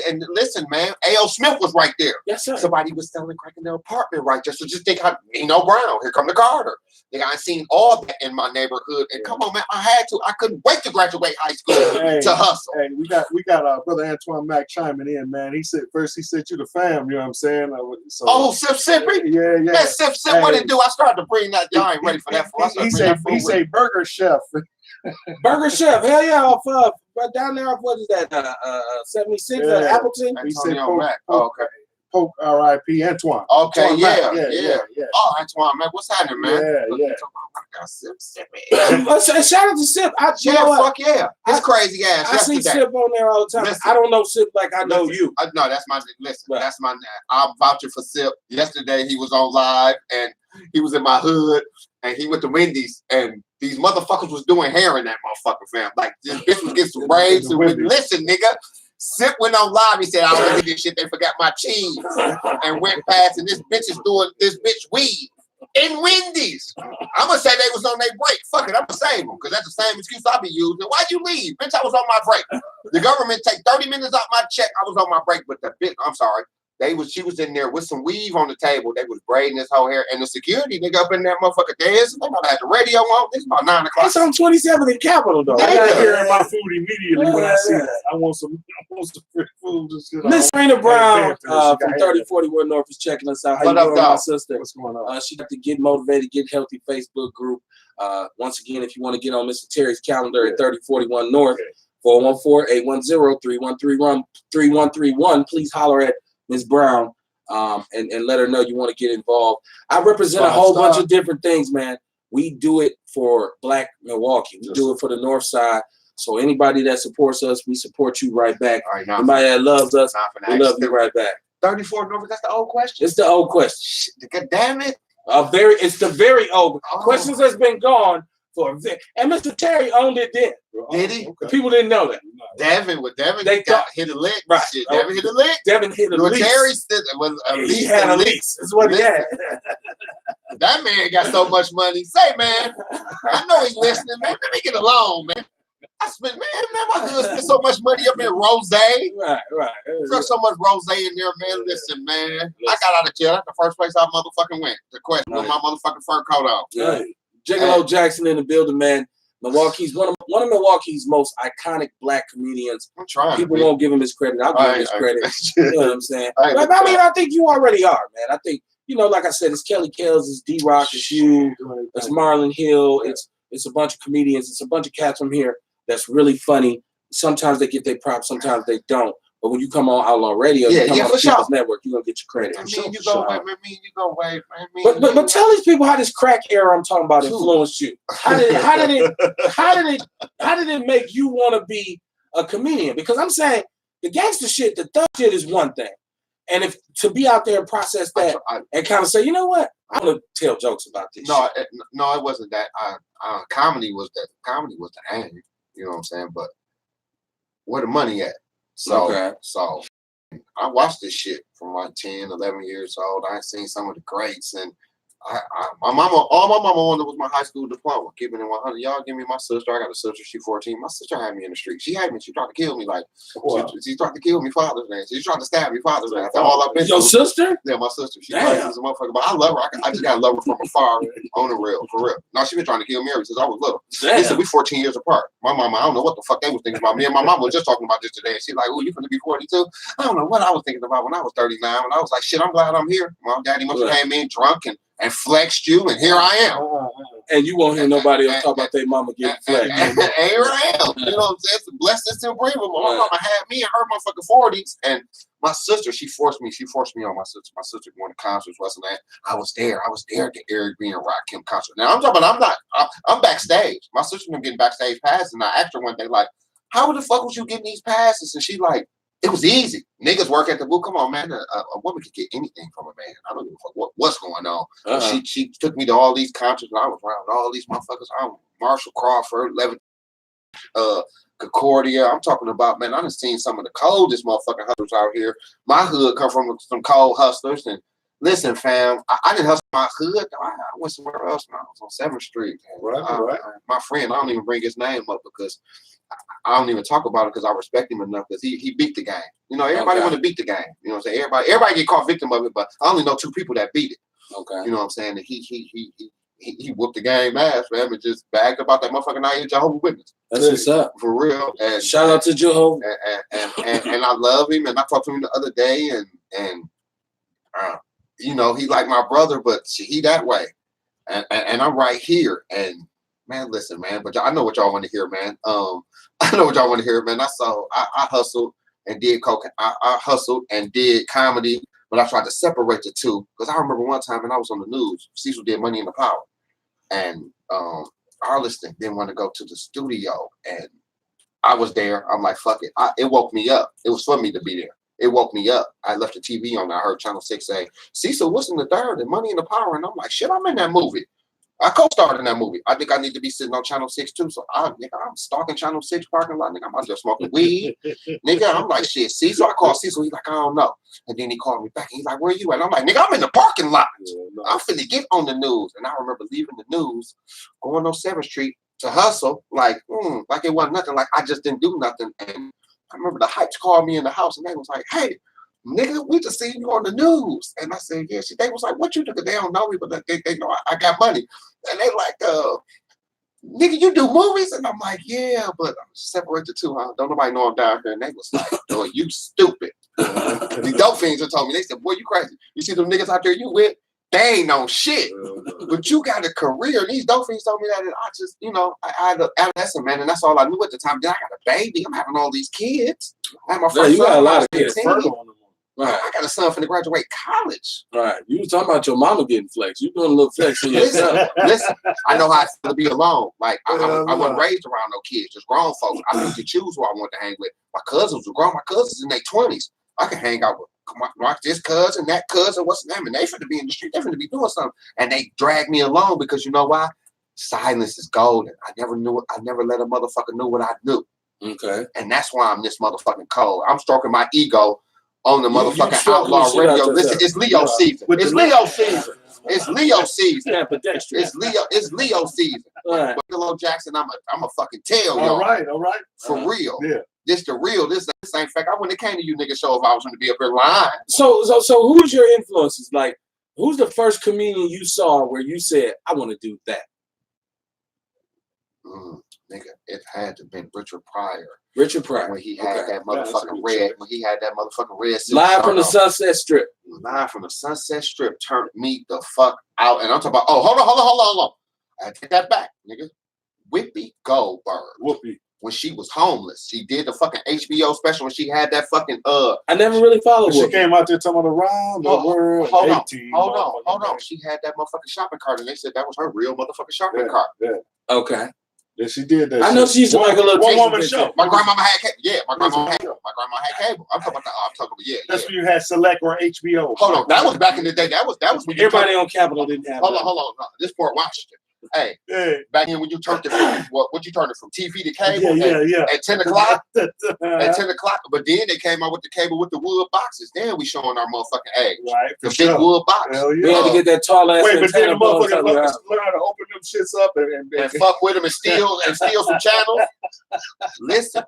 and listen, man, A.O. Smith was right there. Yes, sir. Somebody was selling crack in their apartment right there. So just think how Nino Brown, here come the Carter. I seen all that in my neighborhood. And come on, man, I couldn't wait to graduate high school to hustle. Hey, we got brother Antoine Mack chiming in, man. He said you the fam, you know what I'm saying? Sip Sippy? Yeah. That Sip Sip, what it do? I started to bring that. Y'all ain't ready for that. He say Burger Chef. Burger Chef, hell yeah, off down there off what is that? 76 Appleton. Antonio Mack. Oh, okay. Polk, R.I.P. Antoine. Okay, Antoine Mack. Yeah. Oh, Antoine, man, what's happening, man? Yeah. Shout out to Sip. You Yeah, know what? fuck yeah. His crazy ass I see yesterday. Sip on there all the time. Listen. I don't know Sip like I know you. No, that's my listen. Right. That's my. I'm vouching for Sip. Yesterday he was on live and he was in my hood and he went to Wendy's and these motherfuckers was doing hair in that motherfucking fam. Like this bitch was getting some braids. And listen, nigga. Sip went on live. He said, "I don't look at this shit. They forgot my cheese," and went past. And this bitch is doing this bitch weed in Wendy's. I'm gonna say they was on their break. Fuck it, I'm gonna save them because that's the same excuse I be using. Why'd you leave, bitch? I was on my break. The government take 30 minutes off my check. I was on my break, but the bitch, I'm sorry. She was in there with some weave on the table. They was braiding this whole hair, and the security nigga up in that motherfucker dancing. They might have the radio on. It's about 9 o'clock. It's on 27th in Capitol though. I got here in my food immediately when I see that. I want some free food. Miss Serena Brown from 3041 North is checking us out. How you doing, my sister? What's going on? She got the Get Motivated, Get Healthy Facebook group. Once again, if you want to get on Mr. Terry's calendar at 3041 North, 414-810-3131, please holler at Ms. Brown and let her know you want to get involved. I represent a whole bunch of different things, man. We do it for Black Milwaukee. We do it for the North Side. So anybody that supports us, we support you right back. All right, anybody that loves us, we love you right back. 34 North, that's the old question. It's the old question. God damn it. It's the very old questions that's been gone for a bit. And Mr. Terry owned it then. Did he? Okay. People didn't know that. Devin They hit a lick. Right. Shit, Devin hit a lick. Devin hit a lease. Terry was he had a lease. That's what he had. That man got so much money. Say, man, I know he's listening, man. Let me get a loan, man. I spent, man, my husband spent so much money up in Rose. Right. Throw so much Rose in there, man. Listen, man. I got out of jail. That's the first place I motherfucking went. The question with my motherfucking fur coat on. Right. Gigolo Jackson in the building, man. Milwaukee's one of Milwaukee's most iconic Black comedians. I'm trying. People won't give him his credit. I'll give him his credit. You know what I'm saying? I mean, I think you already are, man. I think, like I said, it's Kelly Kells, it's D-Rock, it's you, it's Marlon Hill, it's a bunch of comedians, it's a bunch of cats from here that's really funny. Sometimes they get their props, sometimes they don't. But when you come on Outlaw Radio, you come on the People's Network, you're gonna get your credit. You go away. But tell these people how this crack era I'm talking about influenced you. How did it make you want to be a comedian? Because I'm saying the gangster shit, the thug shit is one thing. And if to be out there and process that and kind of say, you know what, I want to tell jokes about this. No, it wasn't that. Comedy was the aim. You know what I'm saying? But where the money at? So I watched this shit from like 10, 11 years old. I seen some of the greats, and all my mama wanted was my high school diploma. Keeping it 100. Y'all give me my sister. I got a sister. She's 14. My sister had me in the street. She had me. She tried to kill me. Like she tried to kill me Father's Day. She tried to stab me Father's Day. That's all I've been. Your sister? Yeah, my sister. She's crazy as a motherfucker, but I love her. I just gotta love her from afar on the real, for real. No, she been trying to kill me ever since I was little. Listen, we 14 years apart. My mama, I don't know what the fuck they was thinking about me. And my mama was just talking about this today. And she's like, "Oh, you finna be 42?" I don't know what I was thinking about when I was 39. And I was like, "Shit, I'm glad I'm here." Mom, daddy must have came in drunk and flexed you, and here I am. And you won't hear nobody else talk about their mama getting flexed. And here I am. You know what I'm saying? It's a blessing to bring them. My mama had me in her motherfucking 40s, and my sister, she forced me on my sister. My sister going to concerts, wasn't that? I was there at the Eric B. and Rakim concert. Now I'm backstage. My sister been getting backstage passes, and I asked her one day, like, how the fuck was you getting these passes? And she like, it was easy. Niggas work at the booth. Come on, man. A woman could get anything from a man. I don't give a fuck what's going on. She took me to all these concerts, and I was around all these motherfuckers. Marshall Crawford, Levin, Concordia. I'm talking about, man, I done seen some of the coldest motherfucking hustlers out here. My hood come from some cold hustlers. And listen, fam, I didn't hustle my hood. I went somewhere else now. I was on 7th Street. Right. My friend, I don't even bring his name up because I don't even talk about it because I respect him enough because he beat the game. You know, everybody want to beat the game. You know what I'm saying? Everybody get caught victim of it, but I only know 2 people that beat it. Okay. You know what I'm saying? And he whooped the game ass, man, and just bagged about that motherfucking night Jehovah's Witness. That's what's up. For real. And shout out to Jehovah. And I love him, and I talked to him the other day, and you know, he like my brother, but he that way. And I'm right here. And man, listen, man, but I know what y'all want to hear, man. I know what y'all want to hear, man. I hustled and did coke. I hustled and did comedy but I tried to separate the two because I remember one time when I was on the news, Cecil did Money in the Power, and Arliston didn't want to go to the studio, and I was there. I'm like, fuck it. It woke me up. It was for me to be there. It woke me up. I left the TV on. I heard Channel 6 say, Cecil, what's in the third and Money in the Power? And I'm like, shit, I'm in that movie. I co-starred in that movie. I think I need to be sitting on Channel 6 too. So I'm stalking Channel 6 parking lot. Nigga, I'm out there smoking weed. Nigga, I'm like, shit, Cecil. I called Cecil. He's like, I don't know. And then he called me back. And he's like, where you at? I'm like, nigga, I'm in the parking lot. I'm finna get on the news. And I remember leaving the news, going on 7th Street to hustle, like it wasn't nothing. Like I just didn't do nothing. And I remember the Hypes called me in the house and they was like, hey, nigga, we just seen you on the news. And I said, yeah. They was like, what you nigga? They don't know me, but they know I got money. And they like, nigga, you do movies? And I'm like, yeah, but I'm separate the two, huh? Don't nobody know I'm down here. And they was like, oh, you stupid. The dope fiends have told me, they said, boy, you crazy. You see them niggas out there you with? They ain't no shit. But you got a career. These dope fiends told me that, and I just, I had an adolescent, man, and that's all I knew at the time. Then I got a baby. I'm having all these kids. I had my first you got a son, lot of kids. Right. I got a son finna graduate college. Right. You was talking about your mama getting flex. You doing a little flex for yourself. Listen, I know how it's to be alone. Like I wasn't raised around no kids, just grown folks. I picked to choose who I want to hang with. My cousins were grown. My cousins in their 20s. I can hang out with watch this cousin, that cousin, what's the name? And they finna be in the street. They finna be doing something. And they drag me along because you know why? Silence is golden. I never knew it. I never let a motherfucker know what I knew. Okay. And that's why I'm this motherfucking cold. I'm stroking my ego on the motherfucking Outlaw radio. Listen, it's Leo season. It's Leo season. It's Leo season. It's Leo season. But Philo Jackson, I'm a fucking tell y'all. All right. For real. Yeah. This the real. This ain't fact. I wouldn't have came to you nigga show if I was going to be up here lying. So who's your influences? Like, who's the first comedian you saw where you said, I want to do that? Nigga, it had to have been Richard Pryor. When he had that motherfucking red suit. Live from the Sunset Strip. Live from the Sunset Strip turned me the fuck out. And I'm talking about, hold on. I take that back, nigga. Whoopi Goldberg. When she was homeless. She did the fucking HBO special when she had that fucking I never really followed her. She came out there talking about around the world. Hold on. She had that motherfucking shopping cart and they said that was her real motherfucking shopping cart. Yeah. Okay. Yeah, she did that. I know she used to make a little one-woman show. My grandmama had cable. Yeah, my grandma had cable. I'm talking about That's when you had Select or HBO. Hold on, that was back in the day. That was when everybody on Capitol didn't have. Hold on. No, this Port Washington. Hey, back then when you turned it from what you turned it from TV to cable? Yeah. At 10 o'clock. At 10 o'clock. But then they came out with the cable with the wood boxes. Then we showing our motherfucking age. Right. The big wood box. Hell yeah. We had to get that tall ass. Wait, but then the motherfucker learn how to open them shits up and fuck with them and steal some channels. Listen.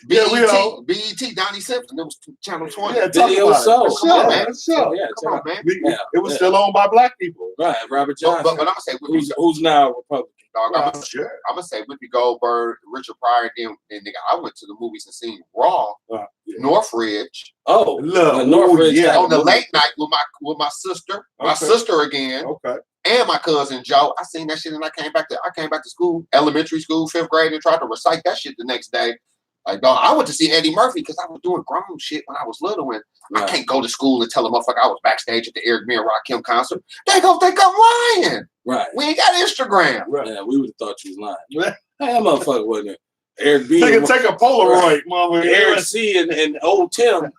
BET, Donnie Simpson. It was channel 20. Yeah, Video Soul. Come on, man. Yeah, come on, man. It was still owned by black people. Right, Robert Johnson. But I'm gonna say who's now a Republican. Dog, I'm gonna say Whoopi Goldberg, Richard Pryor, then nigga, I went to the movies and seen Raw, Northridge. Oh, Northridge. Yeah, on the late night with my sister, my sister again. Okay. And my cousin Joe. I seen that shit and I came back to school, elementary school, 5th grade, and tried to recite that shit the next day. Like, dog, I went to see Eddie Murphy because I was doing grown shit when I was little, and I can't go to school and tell a motherfucker I was backstage at the Eric B. and Rakim concert. They go think I'm lying. Right. We ain't got Instagram. Right. Yeah, we would have thought you was lying. That motherfucker wasn't it. Eric B. Take a Polaroid, mama. Eric C. and old Tim in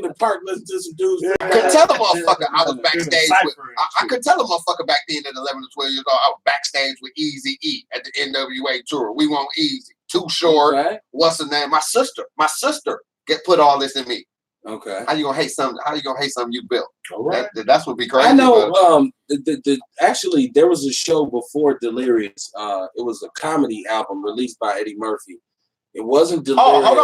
the park listening to some dudes. I could tell a motherfucker I was backstage with. I could tell a motherfucker back then at 11 to 12 years old I was backstage with Easy E at the NWA tour. We Want Easy. Too Short. Right. What's the name? My sister put all this in me. Okay. How you gonna hate something you built? All right. That's what be crazy. I know. Actually, there was a show before Delirious. It was a comedy album released by Eddie Murphy. It wasn't Delirious. Oh, hold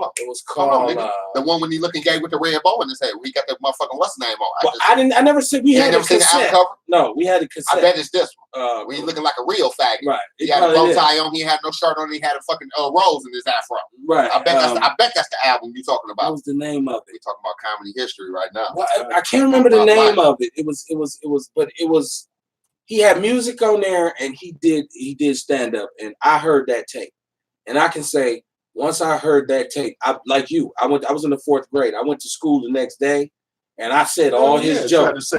on. It was called the one when he looking gay with the red bow in his head. We got that motherfucking what's the name on? I never said we had the cassette. Cover? No, we had a cassette. I bet it's this one. When he looking like a real faggot. Right. He had a bow tie on. He had no shirt on. He had a fucking rose in his afro. Right. I bet that's the album you're talking about. What was the name of it? We're talking about comedy history right now. Well, I can't remember the name of it. It was. He had music on there, and he did stand up, and I heard that tape, and I can say Once I heard that tape, I was in the 4th grade. I went to school the next day, and I said all his jokes.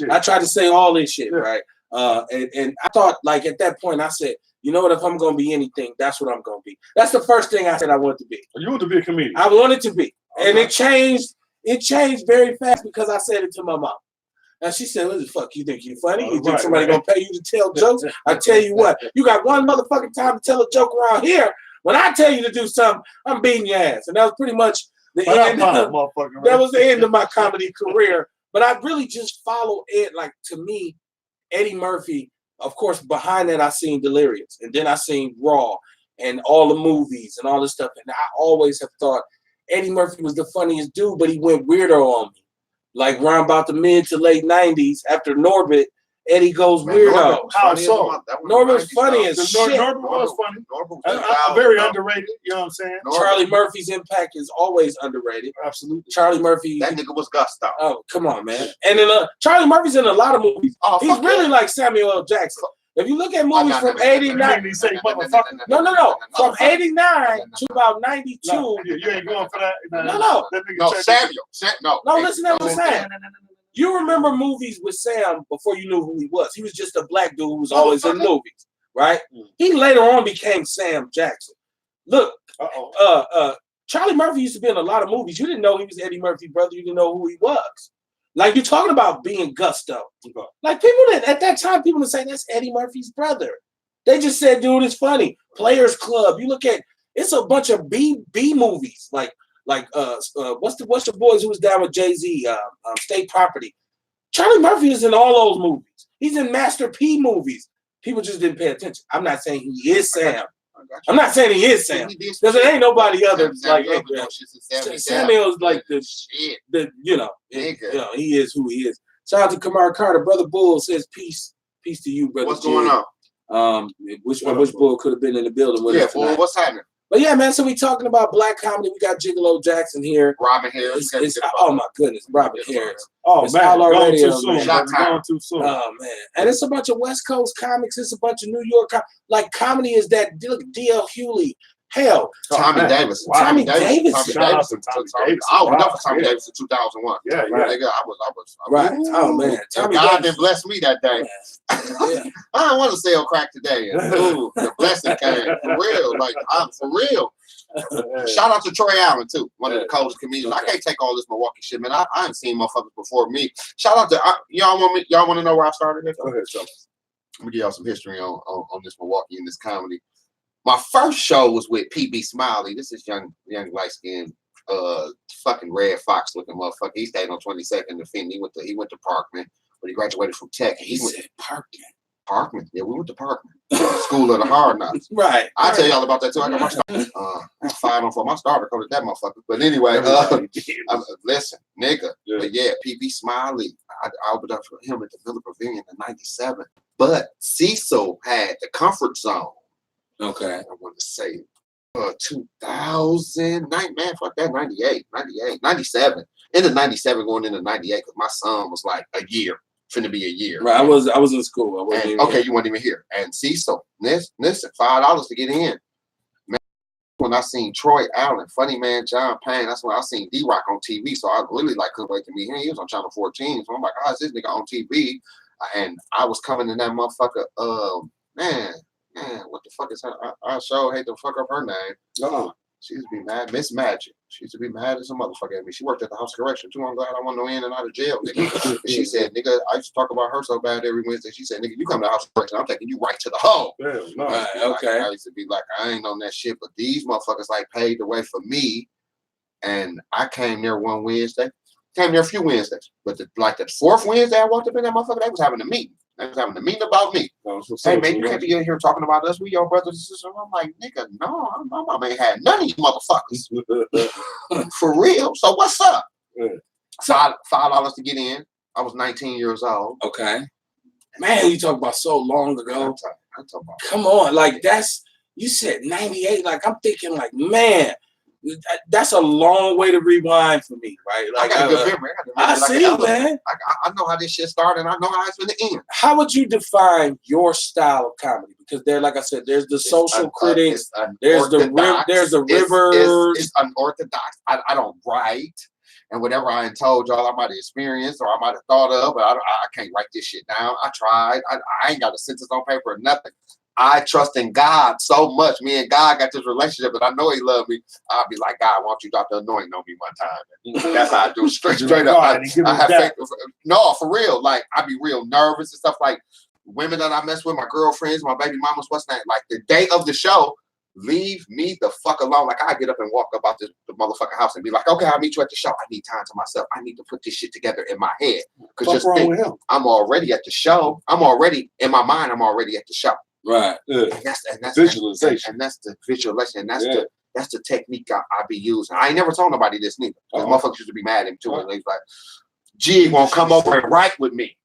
I tried to say all this shit, right? And I thought, like, at that point, I said, you know what? If I'm gonna be anything, that's what I'm gonna be. That's the first thing I said I wanted to be. You want to be a comedian? I wanted to be, and it changed. It changed very fast because I said it to my mom. And she said, what the fuck, you think you funny? You think somebody gonna pay you to tell jokes? I tell you what, you got one motherfucking time to tell a joke around here. When I tell you to do something, I'm beating your ass. And that was pretty much the end. That was the end of my comedy career. But I really just followed it. Like, to me, Eddie Murphy, of course, behind that, I seen Delirious. And then I seen Raw and all the movies and all this stuff. And I always have thought Eddie Murphy was the funniest dude, but he went weirdo on me. Like, around about the mid to late 90s, after Norbit, Eddie goes weirdo. How so? Norbit was funny as shit. Norbit was funny. Very underrated. You know what I'm saying? Charlie Murphy's impact is always underrated. Absolutely. Charlie Murphy. That nigga was Gusto. Oh, come on, man. And then Charlie Murphy's in a lot of movies. He's really like Samuel L. Jackson. If you look at movies from 89, no, from 89 to about 92. You ain't going for that. No, Samuel. No, listen to what I'm saying. You remember movies with Sam before you knew who he was. He was just a black dude who was always in movies, right? He later on became Sam Jackson. Look, Charlie Murphy used to be in a lot of movies. You didn't know he was Eddie Murphy's brother. You didn't know who he was. Like, you're talking about being Gusto. Like, people that at that time, people would say that's Eddie Murphy's brother. They just said, dude, it's funny. Players Club. You look at, it's a bunch of B movies. Like what's the boys who was down with Jay-Z? State Property. Charlie Murphy is in all those movies. He's in Master P movies. People just didn't pay attention. I'm not saying he is Sam. I'm not saying he is Sam, because there ain't nobody other like Samuel's like the he is who he is. Shout out to Kamar Carter. Brother Bull says peace to you, brother. What's going on? Which Bull could have been in the building with us tonight. What's happening? But yeah, man, so we talking about black comedy. We got Gigolo Jackson here. Robin Harris. Oh my goodness, Robin Harris. Oh, it's man, Outlaw Radio, gone too soon. Oh man, and it's a bunch of West Coast comics. It's a bunch of New York like comedy is that D.L. Hewley. Hell, Tommy Davis. Wow. Tommy Davis. I was enough for Tommy Davis in 2001. Yeah, right. I was right. Oh man, Tommy God did bless me that day. Yeah. I don't want to sell crack today. Ooh, the blessing came for real. Like, I'm for real. Shout out to Troy Allen too, one of the coldest comedians. I can't take all this Milwaukee shit, man. I ain't seen motherfuckers before me. Shout out to y'all. Y'all want to know where I started? Go ahead, so. Let me give y'all some history on this Milwaukee and this comedy. My first show was with PB Smiley. This is young light skinned fucking Red Fox looking motherfucker. He stayed on 22nd and Finn. He went to Parkman, but he graduated from Tech. He said Parkman. Yeah, we went to Parkman. School of the Hard Knocks. Right. I'll tell y'all about that too. I got my starter. 5 on 4. My starter coded that motherfucker. But anyway, listen, nigga. Yeah. But yeah, PB Smiley. I opened up for him at the Miller Pavilion in '97. But Cecil had the Comfort Zone. Okay. I want to say 2000, man, fuck that, 98, 97. Into 97 going into 98 because my son was like a year, finna be a year. Right, I was in school. Okay, you weren't even here. And Cecil, listen, $5 to get in. Man, when I seen Troy Allen, Funny Man John Payne, that's when I seen D-Rock on TV. So I really couldn't wait to meet him. He was on Channel 14. So I'm like, how is this nigga on TV? And I was coming in that motherfucker, man, what the fuck is her? I sure hate to fuck up her name. She used to be mad, Miss Magic. She used to be mad as a motherfucker at me. She worked at the House of Correction too. I'm glad I wasn't no in and out of jail, nigga. She said, nigga, I used to talk about her so bad every Wednesday. She said, nigga, you come to the House of Correction, I'm taking you right to the hole. Right, okay. I used to be like, I ain't on that shit, but these motherfuckers like paved the way for me. And I came there one Wednesday. Came there a few Wednesdays. But the 4th Wednesday I walked up in that motherfucker, they was having a meeting. They was having a meeting about me. Hey, man, you can't be in here talking about us. We your brothers and sisters. I'm like, nigga, no, my mama ain't had none of these motherfuckers. For real. So what's up? $5 to get in. I was 19 years old. Okay. Man, you talk about so long ago. I'm talking about. Come on. Like, you said 98. Like, I'm thinking, like, man, That's a long way to rewind for me, right? Like, I got a good memory. I see, man. I know how this shit started, and I know how it's going to end. How would you define your style of comedy? Because there, like I said, there's the social critics. There's the Rivers. It's unorthodox. I don't write. And whatever I told y'all I might have experienced or I might have thought of, but I can't write this shit down. I tried. I ain't got a sentence on paper or nothing. I trust in God so much. Me and God got this relationship, and I know He loved me. I'll be like, God, why don't you drop the anointing on me one time? That's how I do it. Straight up. I have faith. No, for real. Like, I be real nervous and stuff. Like, women that I mess with, my girlfriends, my baby mamas, what's that? Like, the day of the show, leave me the fuck alone. Like, I get up and walk about the motherfucking house and be like, okay, I'll meet you at the show. I need time to myself. I need to put this shit together in my head. Because just think, I'm already at the show. I'm already, in my mind, I'm already at the show. Right. And that's visualization. And that's the visualization. And that's the technique I be using. I ain't never told nobody this neither. Because motherfuckers used to be mad at me too. And they was like, G won't come over and write with me.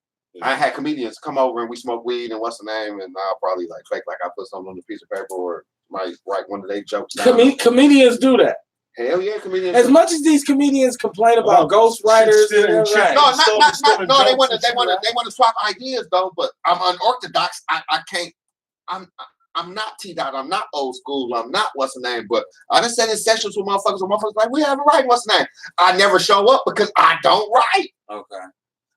I had comedians come over and we smoke weed and what's the name, and I'll probably like fake like I put something on a piece of paper or might write one of their jokes down. Comedians do that. Hell yeah, comedians. As much as these comedians complain about ghostwriters, they want to swap ideas though. But I'm unorthodox. I can't. I'm not T-Dot. I'm not old school. I'm not what's the name. But I done sat in sessions with motherfuckers and motherfuckers like, we haven't write what's the name. I never show up because I don't write. Okay.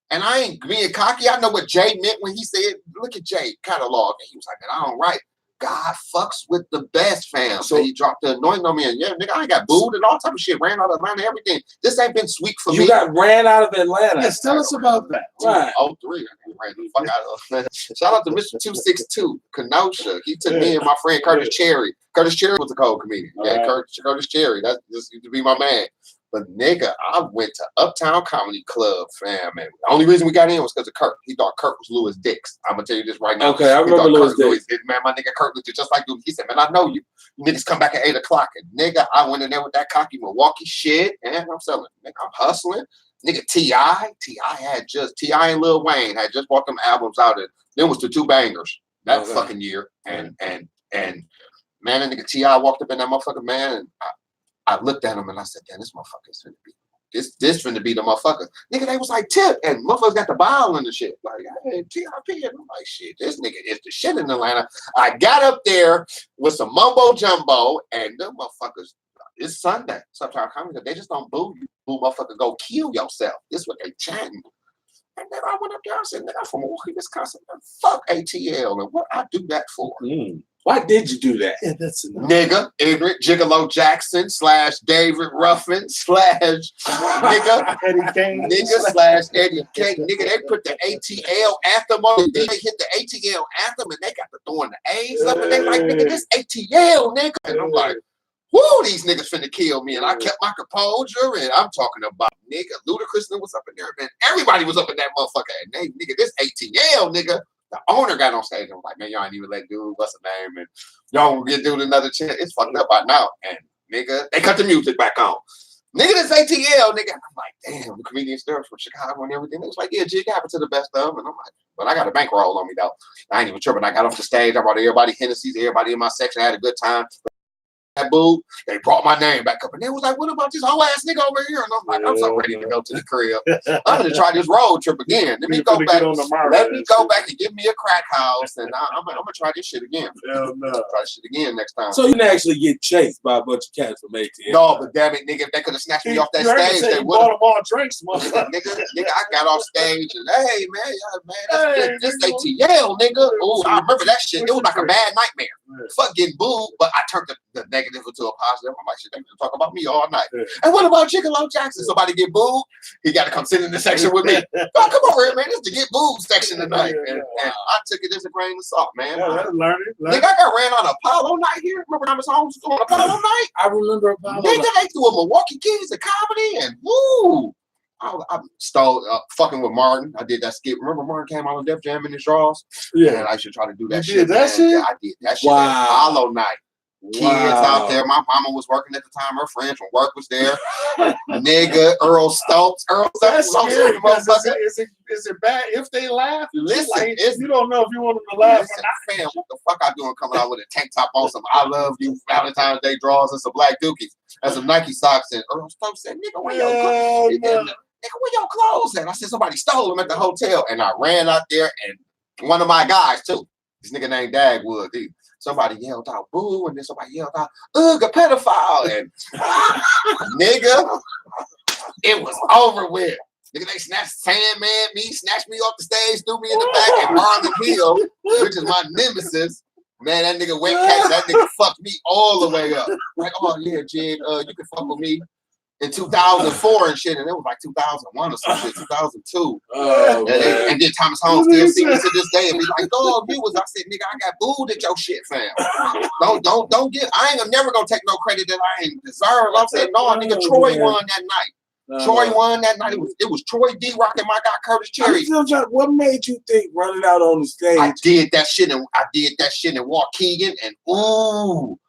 And I ain't being cocky. I know what Jay meant when he said, look at Jay catalog. And he was like, man, I don't write. God fucks with the best, fam. So he dropped the anointing on me, and yeah, nigga, I ain't got booed and all type of shit. Ran out of Atlanta, everything. This ain't been sweet for me. You got ran out of Atlanta. Yes, tell us about that. Right. 03. I ran the fuck out of Atlanta. Shout out to Mr. 262, Kenosha. He took me and my friend Curtis Cherry. Curtis Cherry was a cold comedian. Yeah, Curtis Cherry. That just used to be my man. But nigga, I went to Uptown Comedy Club, fam. And the only reason we got in was because of Kurt. He thought Kurt was Louis Dix. I'm gonna tell you this right now. Okay, I remember Louis Dix. Man, my nigga Kurt looked just like Louis. He said, man, I know you. Niggas come back at 8 o'clock. And nigga, I went in there with that cocky Milwaukee shit. And I'm selling. Nigga, I'm hustling. Nigga, T.I. and Lil Wayne had just bought them albums out. And then was the two bangers that fucking year. And man, that nigga T.I. walked up in that motherfucker, man, and I looked at him and I said, damn, this motherfucker is finna be. This finna be the motherfucker. Nigga, they was like tip, and motherfuckers got the bile and the shit. Like, hey, TRP. And I'm like, shit, this nigga is the shit in Atlanta. I got up there with some mumbo jumbo, and them motherfuckers, it's Sunday. Sometimes they just don't boo you. Boo motherfucker, go kill yourself. This is what they chanting. And then I went up there, I said, nigga, I'm from Milwaukee, Wisconsin. Fuck ATL, and what I do that for? Why did you do that? Yeah, that's enough. Nigga, ignorant Gigolo Jackson / David Ruffin / nigga Eddie Kane. nigga / Eddie Kane. Nigga, they put the ATL anthem on it. Then they hit the ATL anthem and they got the throwing the A's up and they like, nigga, this ATL, nigga. And I'm like, whoo, these niggas finna kill me. And I kept my composure, and I'm talking about nigga, Ludacris was up in there, man. Everybody was up in that motherfucker. And they, nigga, this ATL, nigga. The owner got on stage and was like, man, y'all ain't even let dude, what's the name? And y'all get dude another chance. It's fucked up by now. And nigga, they cut the music back on. Nigga, this ATL, nigga. I'm like, damn, the comedian stars from Chicago and everything. It was like, yeah, G, it happened to the best of them. And I'm like, but I got a bankroll on me, though. I ain't even tripping. I got off the stage. I brought everybody Hennessy's, everybody in my section. I had a good time. That boo, they brought my name back up, and they was like, "What about this whole ass nigga over here?" And I'm like, "I'm so ready to go to the crib. I'm gonna try this road trip again. Let me go back. Let me go back and give me a crack house, and I'm gonna try this shit again. Hell no. Try this shit again next time." So you didn't actually get chased by a bunch of cats from ATL. No, but damn it, nigga, if they could have snatched me off that stage, they would have. All drinks, nigga, I got off stage and hey, man, this ATL, nigga. Oh, I remember that shit. It was like a bad nightmare. Fuck getting booed, but I turned the negative into a positive. I'm like, shit, they talk about me all night. And what about Gigolo Jackson? Somebody get booed, he got to come sit in the section with me. Oh, come over here, man. This is the get booed section tonight. And I took it as a grain of salt, man. Learn it. Nigga, I got ran on Apollo night here. Remember Thomas Holmes was on Apollo night? I remember Apollo. Nigga, they threw a Milwaukee Kings of comedy and woo. I stole fucking with Martin. I did that skit. Remember Martin came on Def Jam in his drawers? Yeah. And I should try to do that you shit. Did that shit? Yeah, I did that shit. Wow. Apollo night. Kids out there. My mama was working at the time. Her friends from work was there. Nigga, Earl Stokes. That's scary. Is it bad if they laugh? Listen, like, you don't know if you want them to laugh or not. Fam, what the fuck I doing coming out with a tank top on some I love you Valentine's Day draws and some black dookies? and some Nike socks. And Earl Stokes said, "Nigga, where your clothes? Nigga, where your clothes at?" I said, "Somebody stole them at the hotel." And I ran out there, and one of my guys too. This nigga named Dagwood. Somebody yelled out, "Boo!" And then somebody yelled out, "Ugh, a pedophile!" And nigga, it was over with. Nigga, they snatched snatched me off the stage, threw me in the back, and Marlon Hill, which is my nemesis. Man, that nigga went catch. That nigga fucked me all the way up. Like, oh yeah, Jid, you can fuck with me in 2004 and shit, and it was like 2001 or some shit, 2002. Oh, and then Thomas Holmes still see me to this day and be like, "Dog, you was." I said, "Nigga, I got booed at your shit, fam. Don't get. I'm never gonna take no credit that I ain't deserve." I said, "No, nigga, Troy won that night. Troy won that night. It was Troy D Rock and my guy Curtis Cherry." What made you think running out on the stage? I did that shit and Waukegan and ooh.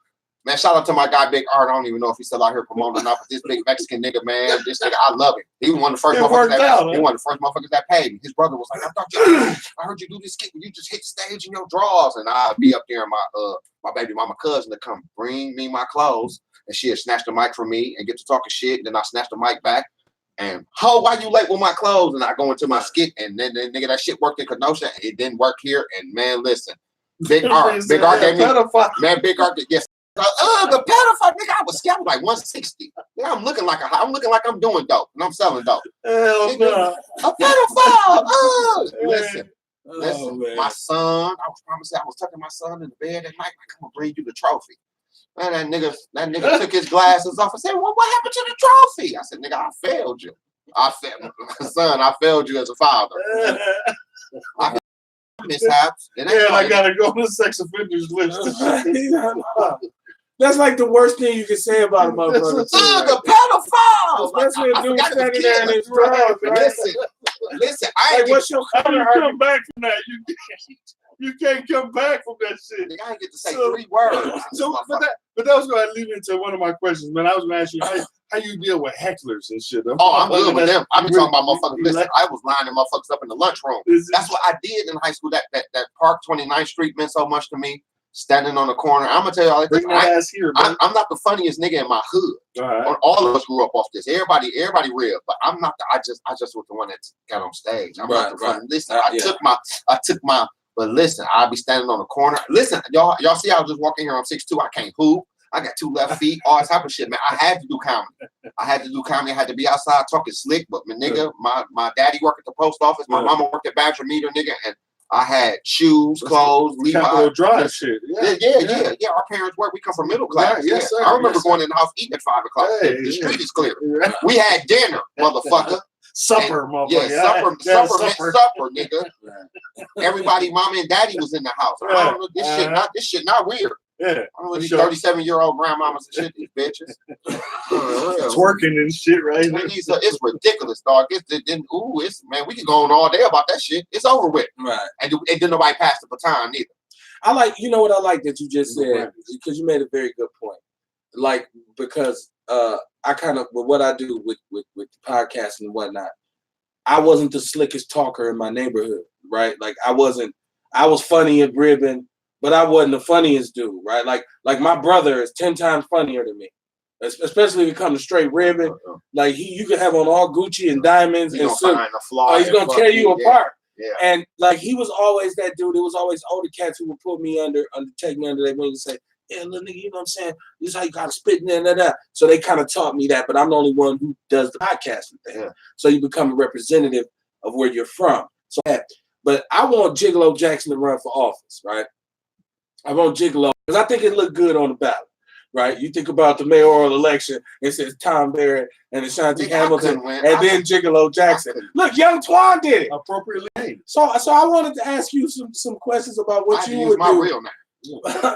Man, shout out to my guy Big Art. I don't even know if he's still out here promoting or not, but this big Mexican nigga, man, this nigga, I love him. He was one of the first motherfuckers that paid me. His brother was like, I heard you do this skit when you just hit the stage in your drawers. And I'd be up there and my baby mama cousin to come bring me my clothes. And she'd snatch the mic from me and get to talking shit. And then I snatch the mic back. And, why you late with my clothes? And I go into my skit. And then nigga, that shit worked in Kenosha. It didn't work here. And man, listen, Big Art gave me, man, Big Art, yes. The pedophile, nigga, I was scared. Like 160. Yeah, I'm looking like I'm doing dope, and I'm selling dope. Nigga, no. A pedophile. Listen, my son. I was tucking my son in the bed at night. Like, I'm gonna bring you the trophy. Man, that nigga took his glasses off and said, "Well, what happened to the trophy?" I said, "Nigga, I failed you. Son, I failed you as a father." Mishaps. I gotta go on the sex offenders list. That's like the worst thing you can say about a motherfucker. The pedophile! Especially a dude standing there in his drawers, right? Listen, what's your counter? Come back from that. You can't come back from that shit. I ain't get to say 3 words. But that was going to lead into one of my questions, man. I was going to ask you how you deal with hecklers and shit. I'm good with them. I've been talking about motherfuckers. Listen, I was lining motherfuckers up in the lunchroom. That's what I did in high school. That Park 29th Street meant so much to me. Standing on the corner. I'm gonna tell you all this. I'm not the funniest nigga in my hood. All of us grew up off this. Everybody real, but I'm not. I just was the one that got on stage. I'm not the funny. Listen, I took my. But listen, I'll be standing on the corner. Listen, y'all see, I was just walking here. I'm 6'2". I can't hoop. I got 2 left feet. All type of shit, man. I had to do comedy. I had to be outside talking slick. But my nigga, my daddy worked at the post office. My mama worked at Badger Meter, nigga, and I had shoes, clothes, Capitol Drive shit. Yeah. Our parents worked. We come from middle class. Yes, sir. I remember going in the house eating at 5 o'clock. The street is clear. We had dinner, motherfucker. Supper, motherfucker. Yeah, supper, nigga. Everybody, mama and daddy was in the house. I don't know, this shit not weird. Yeah. I don't know these 37-year-old grandmamas and shit, these bitches. Twerking and shit, right? It's ridiculous, dog. Man, we can go on all day about that shit. It's over with. Right. And didn't nobody pass the baton either. I like, you know what I like that you just said, because you made a very good point. Like, because I kind of, with what I do with the podcast and whatnot, I wasn't the slickest talker in my neighborhood, right? Like, I was funny and ribbing, but I wasn't the funniest dude, right? Like my brother is 10 times funnier than me, especially when it comes to straight ribbing. Like, you can have on all Gucci and diamonds and he's gonna tear you apart. Yeah. And like, he was always that dude. It was always older cats who would put me take me under their wing and say, "Yeah, little nigga, you know what I'm saying? This is how you gotta spit in there." So they kind of taught me that, but I'm the only one who does the podcasting thing. Yeah. So you become a representative of where you're from. So, but I want Gigolo Jackson to run for office, right? I want Gigolo because I think it looked good on the ballot, right? You think about the mayoral election, it says Tom Barrett and Ashanti Hamilton, and then Gigolo Jackson. Look, Young Twan did it appropriately named. So I wanted to ask you some questions about what you would do. My real name.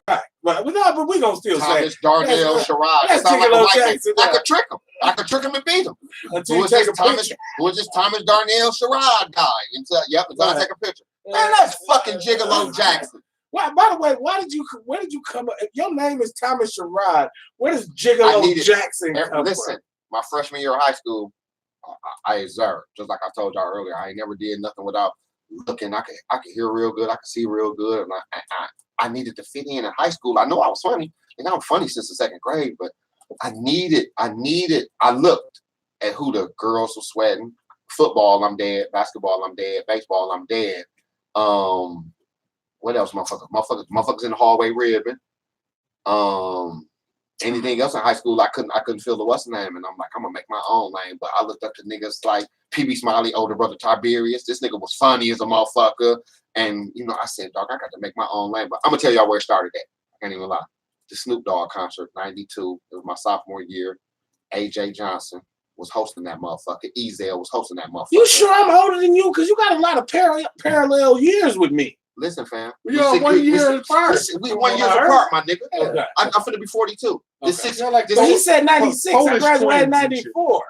Right. But we gonna still Thomas say Darnell Sherrod. That's Gigolo Jackson. I could trick him. I could trick him and beat him. Who was this Thomas Darnell Sherrod guy? Until I take a picture. Man, that's fucking Gigolo Jackson. Why, by the way, where did you come up? If your name is Thomas Sherrod, where does Gigolo Jackson come from? My freshman year of high school, I observed. Just like I told y'all earlier, I ain't never did nothing without looking. I could hear real good. I could see real good. And I needed to fit in high school. I know I was funny. And I'm funny since the 2nd grade, but I looked at who the girls were sweating. Football, I'm dead. Basketball, I'm dead. Baseball, I'm dead. What else, motherfuckers in the hallway ribbing. Anything else in high school, I couldn't feel the what's name, and I'm like, I'm gonna make my own lane. But I looked up to niggas like PB Smiley, older brother Tiberius. This nigga was funny as a motherfucker, and I said, dog, I got to make my own lane. But I'm gonna tell y'all where it started at. I can't even lie. The Snoop Dogg concert, '92. It was my sophomore year. AJ Johnson was hosting that motherfucker. Ezel was hosting that motherfucker. You sure I'm older than you? Because you got a lot of parallel years with me. Listen, fam. We are 1 year apart. We 1 year apart, my nigga. Okay. I'm finna be 42. Okay. So he said 96. I graduated 94.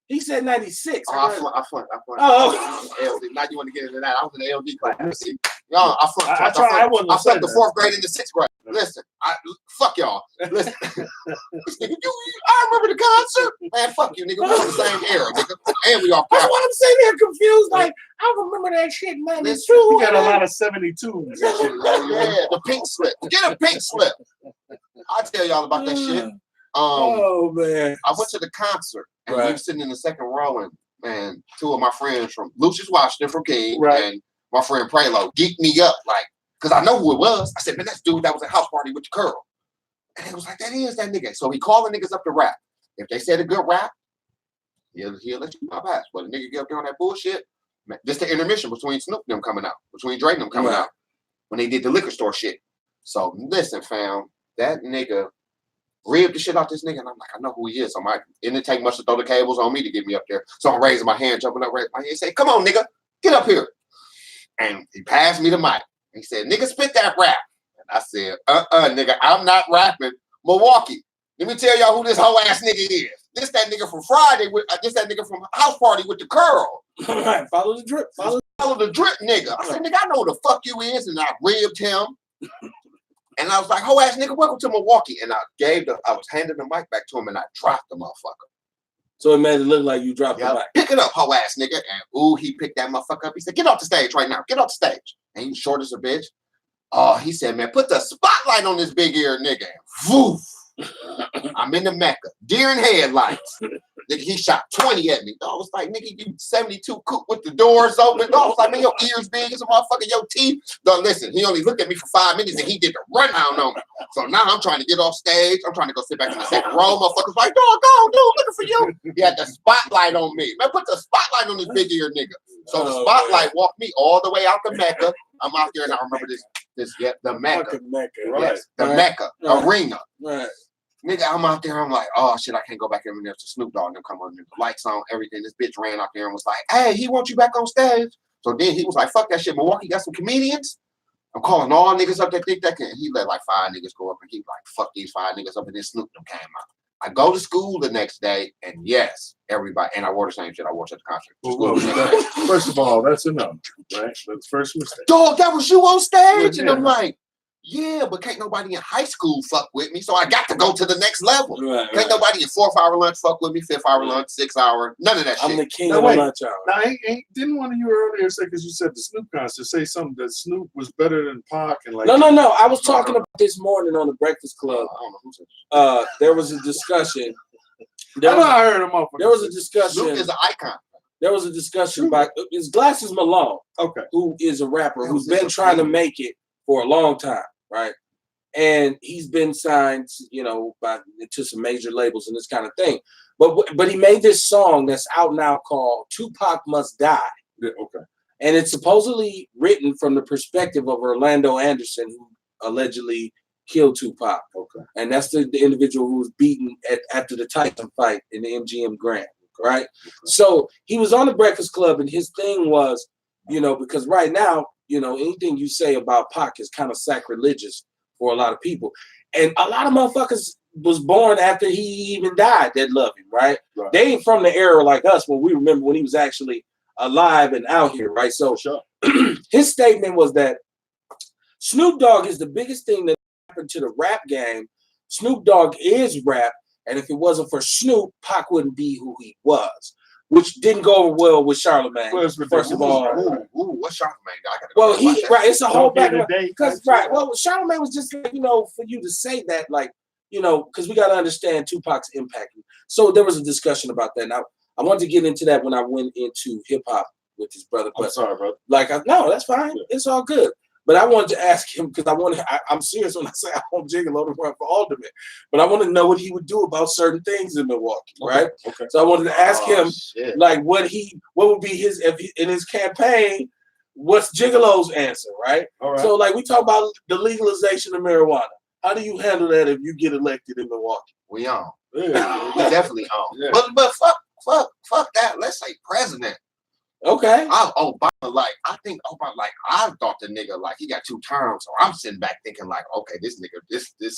He said 96. I flunked. Oh. LD. Now you want to get into that? I was in the LD class. I flunked. I flunked the 4th grade and the 6th grade. Listen, fuck y'all. Listen, I remember the concert. Man, fuck you, nigga. We on the same era, nigga. And we all. That's why I'm sitting here confused. Like, I remember that shit in 92. You got a lot of 72s. Yeah, the pink slip. Get a pink slip. I'll tell y'all about that shit. Oh, man. I went to the concert, and we were sitting in the second row, and two of my friends from Lucius Washington from King, and my friend Prelo geeked me up, like, because I know who it was. I said, man, that's dude that was at house party with the girl. And he was like, that is that nigga. So he called the niggas up to rap. If they said a good rap, he'll let you bypass. But a nigga get up there on that bullshit, man, this the intermission between Snoop and them coming out, between Drake and them coming out, when they did the liquor store shit. So listen, fam, that nigga ribbed the shit out this nigga, and I'm like, I know who he is. So it didn't take much to throw the cables on me to get me up there. So I'm raising my hand, jumping up, raising my hand, say, come on, nigga, get up here. And he passed me the mic. He said, nigga, spit that rap. And I said, nigga, I'm not rapping. Milwaukee. Let me tell y'all who this whole ass nigga is. This that nigga from Friday. This that nigga from house party with the curl. Right, follow the drip. Follow the drip, nigga. I said, nigga, I know who the fuck you is, and I ribbed him. And I was like, whole ass nigga, welcome to Milwaukee. And I was handing the mic back to him, and I dropped the motherfucker. So it made it look like you dropped the mic. Pick it up, whole ass nigga. And he picked that motherfucker up. He said, get off the stage right now. Get off the stage. And he was short as a bitch. Oh, he said, man, put the spotlight on this big ear nigga. Woof. I'm in the Mecca. Deer in headlights. Nigga, he shot 20 at me. I was like, nigga, you 72 cook with the doors open. I was like, man, your ears big as a motherfucker, your teeth. Dog, listen, he only looked at me for 5 minutes and he did the rundown on me. So now I'm trying to get off stage. I'm trying to go sit back in the second row. Motherfuckers like, dog, go, dude, looking for you. He had the spotlight on me. Man, put the spotlight on this big ear nigga. So the spotlight walked me all the way out the Mecca. I'm out there and I remember the Mecca. Right. Yes, the Mecca arena. Right. Nigga, I'm out there. I'm like, oh shit, I can't go back in there to Snoop Dogg and them come on. The lights on, everything. This bitch ran out there and was like, hey, he wants you back on stage. So then he was like, fuck that shit. Milwaukee got some comedians. I'm calling all niggas up that think that can. He let like 5 niggas go up and he like, fuck these 5 niggas up, and then Snoop them came out. I go to school the next day, and yes, everybody, and I wore the same shit I wore to the concert. Well, first of all, that's enough, right? That's the first mistake. Dog, that was you on stage? And I'm like, yeah, but can't nobody in high school fuck with me, so I got to go to the next level. Can't nobody in 4th hour lunch fuck with me, 5th hour lunch, 6th hour, none of that shit. I'm the king of the lunch hour. Now, didn't one of you earlier say, because you said the Snoop concert, say something that Snoop was better than Pac and like? No. I was talking about this morning on the Breakfast Club. I don't know who said that. There was a discussion. I heard him. There was a discussion. Snoop is an icon. There was a discussion by his Glasses Malone, who is a rapper who's been trying to make it for a long time, right? And he's been signed, to some major labels and this kind of thing. But he made this song that's out now called "Tupac Must Die." Yeah, and it's supposedly written from the perspective of Orlando Anderson, who allegedly killed Tupac. And that's the individual who was beaten after the Tyson fight in the MGM Grand, right? So he was on the Breakfast Club, and his thing was, because right now, anything you say about Pac is kind of sacrilegious for a lot of people. And a lot of motherfuckers was born after he even died that love him, right? They ain't from the era like us when we remember when he was actually alive and out here, right? So his statement was that Snoop Dogg is the biggest thing that happened to the rap game. Snoop Dogg is rap, and if it wasn't for Snoop, Pac wouldn't be who he was, which didn't go over well with Charlemagne. First of all, what's Charlemagne? It's a whole back because Charlemagne was just for you to say that, like, you know, because we got to understand Tupac's impact. So there was a discussion about that. Now, I wanted to get into that when I went into hip hop with his brother. I'm sorry, bro. Like, no, that's fine. Yeah. It's all good. But I wanted to ask him because I'm serious when I say I want Gigolo to run for alderman. But I want to know what he would do about certain things in Milwaukee, right? Okay. So I wanted to ask him, like, what would be his in his campaign. What's Gigolo's answer, right? All right. So, like, we talk about the legalization of marijuana. How do you handle that if you get elected in Milwaukee? We on. Yeah. We definitely on. Yeah. But fuck that. Let's say president. Okay. Obama, like, I think Obama, like, I thought the nigga, like, he got 2 terms. So I'm sitting back thinking, like, okay, this nigga, this he a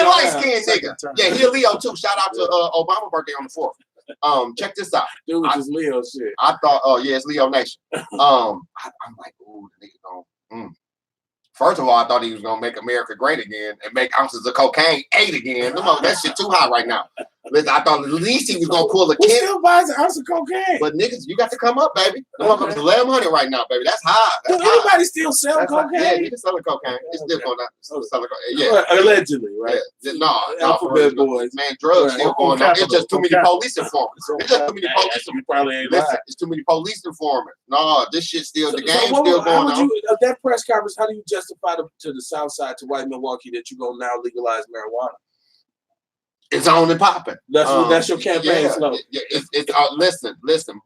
light-skinned nigga. Yeah, he a Leo too. Shout out to Obama birthday on the 4th. Check this out. Dude, which is Leo shit. I thought, it's Leo Nation. I'm like, ooh, the nigga gonna. First of all, I thought he was gonna make America great again and make ounces of cocaine 8 again. Come on, that shit too high right now. Listen, I thought at least he was gonna pull a Who kid. still buys an ounce of cocaine? But niggas, you got to come up, baby. The motherfuckers 1100 right now, baby. That's high. Does anybody still sell cocaine? Yeah, niggas selling cocaine. It's still going on. Selling cocaine. Yeah. Allegedly, right? Yeah. No, Alphabet boys. Man, drugs still going on. It's just too many police informants. It's just too many police informants. Probably ain't Listen, right. it's too many police informants. No, this shit still, the game's so still going on. That press conference, how do you justify to the South Side, to white Milwaukee, that you're going to now legalize marijuana? It's on and popping. That's your campaign slogan. Listen,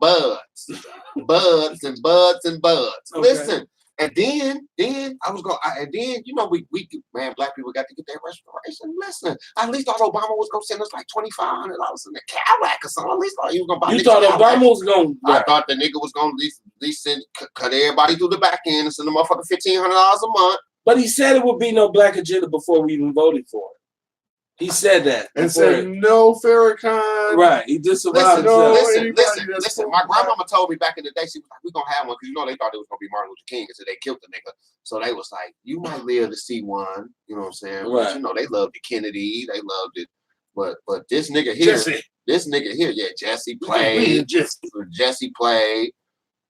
buds and buds. Okay. Listen, and then I was going, and then you know we man, black people got to get their restoration. Listen, at least I thought Obama was gonna send us like $2,500 in the Cadillac or something. At least he was gonna buy. You thought Obama was gonna? I thought the nigga was gonna at least send, cut everybody through the back end and send the motherfucker $1,500 a month. But he said it would be no black agenda before we even voted for it. He said that. And said no Farrakhan. Right. He disavowed himself. Listen. My grandmama told me back in the day, she was like, we're going to have one. Because, you know, they thought it was going to be Martin Luther King until they killed the nigga. So they was like, you might live to see one. You know what I'm saying? Right. But, you know, they loved the Kennedy. They loved it. But this nigga here. Jesse played. Jesse played.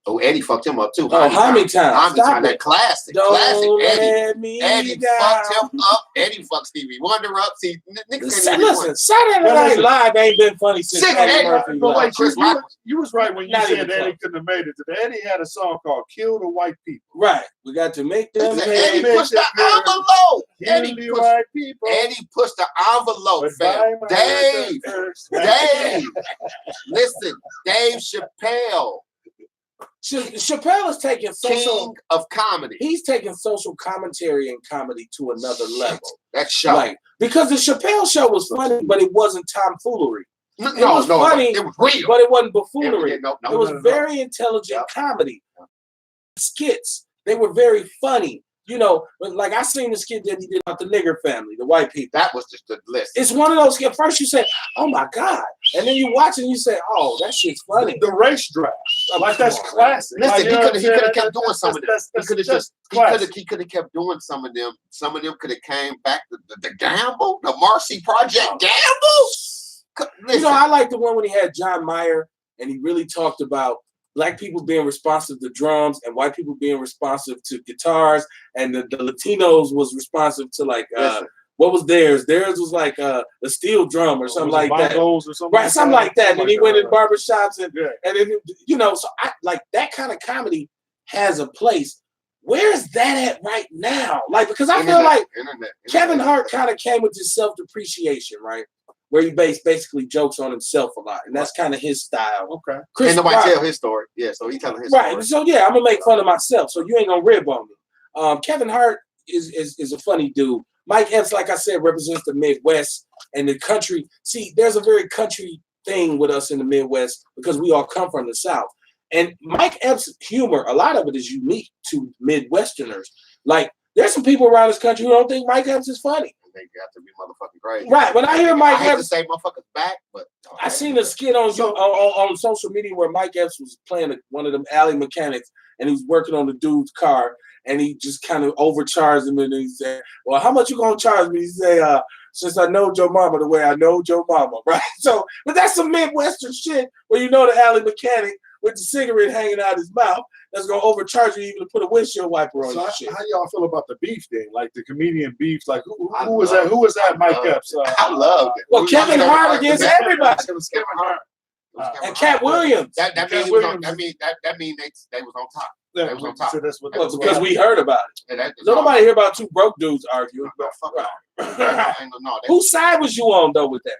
Oh, Eddie fucked him up too. Homie Time. That classic. Eddie fucked him up. Eddie fucked Stevie Wonder up. See, listen, Saturday Night Live ain't been funny since Eddie Murphy. You was right when you said Eddie couldn't have made it. Eddie had a song called "Kill the White People." Right. We got to make them. Eddie pushed the envelope. Eddie pushed the envelope, fam. Dave. Listen, Dave Chappelle. Chappelle is taking king of comedy. He's taking social commentary and comedy to another level. That show, because the Chappelle show was funny, but it wasn't tomfoolery. It was funny, it was real, but it wasn't buffoonery. It was very intelligent comedy. Skits, they were very funny. You know, like I seen the skit that he did about the nigger family, the white people. That was just the list. It's one of those skits. First you say, "Oh my god," and then you watch it and you say, "Oh, that shit's funny." The race draft, like that's classic. Listen, he could have kept doing some of them. He could have kept doing some of them. Some of them could have came back to the gamble, the Marcy Project gamble. You know, I like the one when he had John Mayer and he really talked about black people being responsive to drums and white people being responsive to guitars, and the Latinos was responsive to like what was theirs? Theirs was like a steel drum or something like that. Or something right, something like that. And he went in barbershops and then, you know, so I like that kind of comedy has a place. Where is that at right now? Like, because I feel like Kevin Hart kind of came with his self-depreciation, right? Where he basically jokes on himself a lot, and that's kind of his style. Okay. Ain't nobody tell his story. Yeah, so he telling his story. Right. So yeah, I'm gonna make fun of myself. So you ain't gonna rib on me. Kevin Hart is a funny dude. Mike Epps, like I said, represents the Midwest and the country. See, there's a very country thing with us in the Midwest because we all come from the South. And Mike Epps' humor, a lot of it is unique to Midwesterners. Like, there's some people around this country who don't think Mike Epps is funny. They got to be motherfucking crazy. Right. When I hear Mike Epps, I hate to say motherfuckers back, but I seen a skit on social media where Mike Epps was playing one of them alley mechanics, and he was working on the dude's car, and he just kind of overcharged him, and he said, "Well, how much you gonna charge me?" He said, "Since I know Joe Mama the way I know Joe Mama," right? So, but that's some Midwestern shit where you know the alley mechanic with the cigarette hanging out his mouth that's gonna overcharge you even to put a windshield wiper on So your shit. how y'all feel about the beef then? Like the comedian beef? Like who was love that? Who was that? Mike Epps. I love it. Well, Kevin Hart against everybody. It was Kevin Hart. And Cat Williams. That means they was on top. Yeah, They was on top. so that's what. Well, because we heard about it. Don't nobody hear about two broke dudes arguing. No, fuck Right. no. Whose side was you on though with that?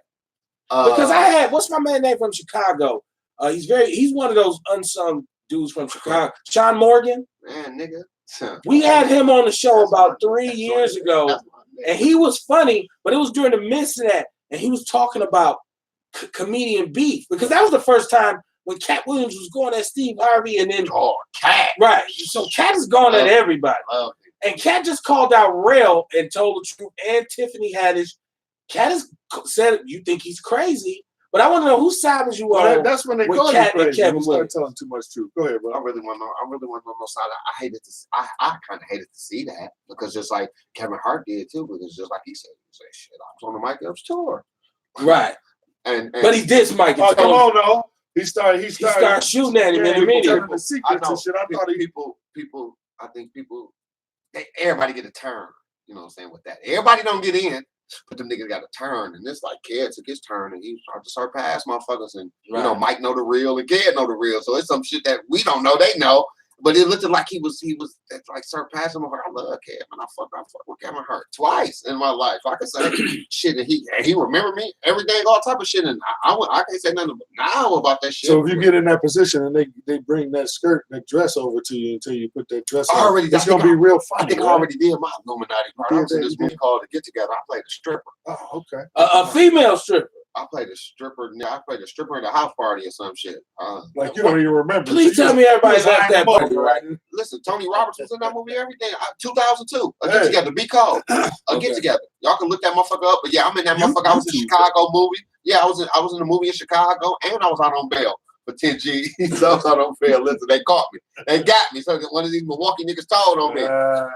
Because I had what's my man name from Chicago? He's one of those unsung dudes from Chicago. Sean Morgan. Man, nigga. We had him on the show about 3 years ago, and he was funny, but it was during the midst of that, and he was talking about comedian beef because that was the first time when Cat Williams was going at Steve Harvey, and then Cat. Right. So Cat is going at everybody. And Cat just called out Rail and told the truth. And Tiffany Haddish. Cat has said, you think he's crazy, but I want to know whose side was you on. That's when they call you crazy. You start telling too much truth. Go ahead, bro. I really want to know no side. I kind of hated to see that because just like Kevin Hart did too, because just like he said shit, I was on the Mike Epps tour. Right. And but he did Mike. Oh, come on, no. He started shooting at him in the media. The secrets and shit. I think people, everybody get a turn. You know what I'm saying with that. Everybody don't get in, but them niggas got a turn. And this like Ked took his turn, and he started to start past motherfuckers. And you know, Mike know the real, and Ked know the real. So it's some shit that we don't know. They know. But it looked like he was like surpassing him. I love Kevin. I fuck with Kevin Hart twice in my life. I can say shit, and he remember me, everything, all type of shit. And I can't say nothing now about that shit. So if you get in that position and they bring that skirt, that dress over to you until you put that dress on, it's gonna be real funny. I think I already did my Illuminati part. I was in this movie called The Get Together. I played a stripper. Oh, okay. A female stripper. I played a stripper. I played a stripper at a house party or some shit. Like you don't even remember. Please tell me everybody left that party, right? Listen, Tony Roberts was in that movie. Everything. 2002. Get Together. Be cold. Get Together. Y'all can look that motherfucker up. But yeah, I'm in that motherfucker. I was in Chicago movie. Yeah, I was in the movie in Chicago, and I was out on bail for 10 G's. So I was out on bail. Listen, they caught me. They got me. So one of these Milwaukee niggas told on me. A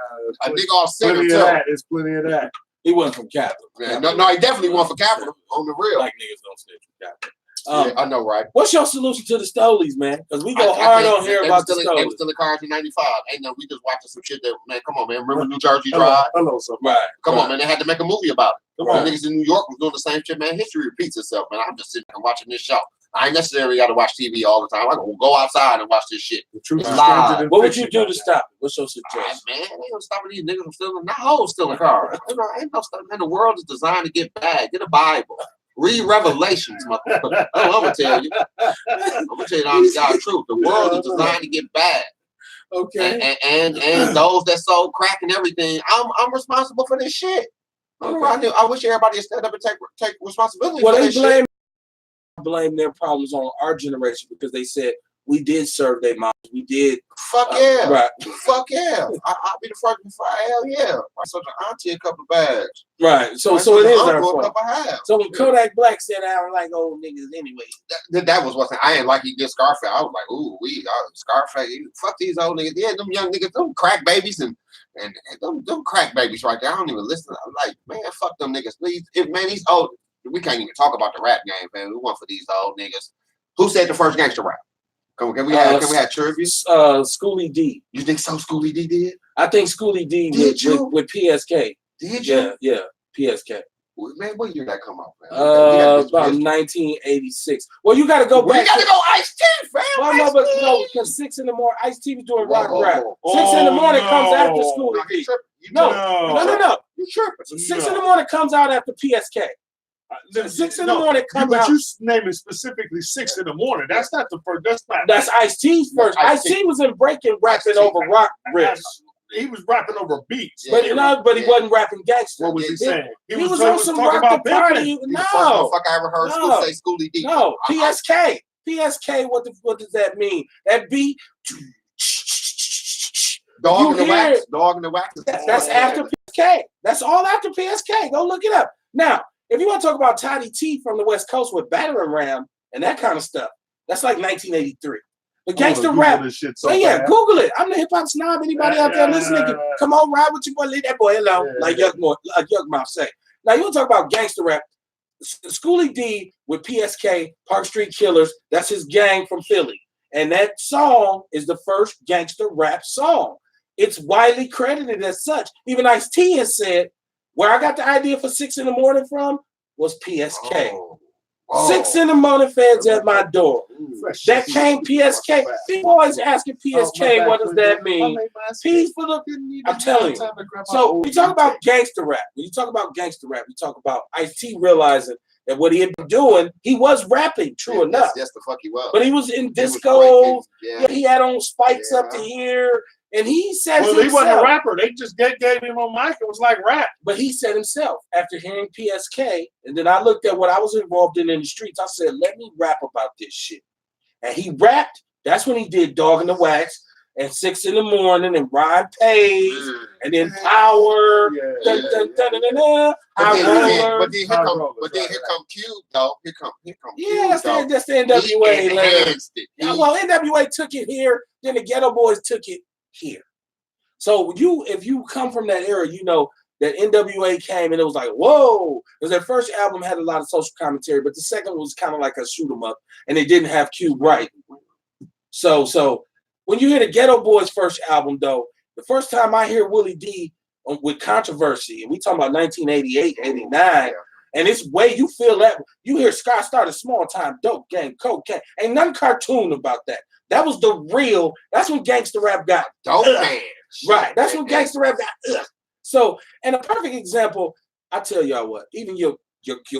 nigga all single too. There's plenty of that. He wasn't from Capital. Yeah, no, he definitely wasn't from Capital on the real. Like niggas don't snitch from Capital. Yeah, I know, right? What's your solution to the Stolies, man? Because we go hard on here about the Stolies. They were still in cars in 95. Ain't no, we just watching some shit that, man, come on, man. Remember New Jersey Drive? Hello, something. Right. Come on, man. They had to make a movie about it. Come on. Niggas in New York was doing the same shit, man. History repeats itself, man. I'm just sitting and watching this show. I ain't necessarily got to watch TV all the time. I can go outside and watch this shit. The truth is live. What would you do to stop it? What's your suggestion? Man, ain't no stopping these niggas from stealing. Not hoes stealing cars. Ain't no stopping. Man, the world is designed to get bad. Get a Bible. Read Revelations, motherfucker. I'm gonna tell you. I'm gonna tell you the honest God truth. The world is designed to get bad. Okay. And those that sold crack and everything, I'm responsible for this shit. Okay. I wish everybody would stand up and take responsibility for this shit. Blame their problems on our generation because they said we did serve their moms. We did. Fuck yeah. Right. Fuck yeah. I'll be the first one for hell yeah. I sold your auntie a couple of bags. Right. So it is our fault. So when yeah. Kodak Black said I don't like old niggas anyway. That was what I ain't like he did Scarface. I was like, ooh, Scarface, fuck these old niggas. Yeah, them young niggas, them crack babies and them crack babies right there. I don't even listen. I'm like, man, fuck them niggas. Please, man, these old. We can't even talk about the rap game, man. We want for these old niggas. Who said the first gangster rap? Can we have trivia? Schoolie D. You think so? Schoolie D did? I think Schoolie D with PSK. Did you? Yeah, PSK. Man, what year that come out, man? About 1986. Well, you got to go back. You got to go Ice-T, fam. Well, no, because 6 in the morning, Ice-T was doing rock rap. 6 in the morning comes after Schoolie D. No. You tripping. 6 in the morning comes out after PSK. 6 in the morning comes out. But you naming specifically 6 in the morning. That's not the first. That's Ice-T's first. Ice-T was in breaking rapping over rock riffs. He was rapping over beats. But he wasn't rapping gangster. What was he saying? He was on some rock the party. No. Fuck, I ever heard school say Schoolie D. No, PSK. PSK, what does that mean? That beat. Dog in the wax. That's after PSK. That's all after PSK. Go look it up. Now, if you want to talk about Toddy T from the West Coast with Battering Ram and that kind of stuff, that's like 1983. The gangster rap. Google it. I'm the hip hop snob. Anybody out there listening? Come on, ride with your boy. Leave that boy alone. Like Yuck Mouth say. Now you want to talk about gangster rap? Schoolie D with PSK, Park Street Killers. That's his gang from Philly. And that song is the first gangster rap song. It's widely credited as such. Even Ice-T has said, where I got the idea for 6 in the morning from was PSK. 6 in the morning, feds at my door. That came PSK. People always asking PSK, what does that mean? P for the, I'm telling you. So we talk about gangster rap. When you talk about gangster rap, we talk about Ice-T realizing that what he had been doing, he was rapping, true enough. Yes, the fuck he was. But he was in discos. Yeah, he had on spikes up to here. And he said he wasn't a rapper. They just gave him a mic. It was like rap. But he said himself, after hearing PSK, and then I looked at what I was involved in the streets, I said, let me rap about this shit. And he rapped. That's when he did Dog in the Wax and 6 in the morning and Ride Pays and then Power. But then here come Cube, though. Here come yeah, Cube, that's the NWA. He enhanced it. Well, NWA took it here, then the Ghetto Boys took it here. So if you come from that era, you know that NWA came and it was like, whoa, because their first album had a lot of social commentary, but the second was kind of like a shoot 'em up, and they didn't have Cube right. So when you hear the Ghetto Boys' first album, though, the first time I hear Willie D with Controversy, and we talking about 1988, 89, and it's way you feel that you hear Scott started small time, dope gang, cocaine, ain't nothing cartoon about that. That was the real. That's when gangster rap got dope man. Right. That's when gangster rap got. So, and a perfect example, I tell y'all what. Even your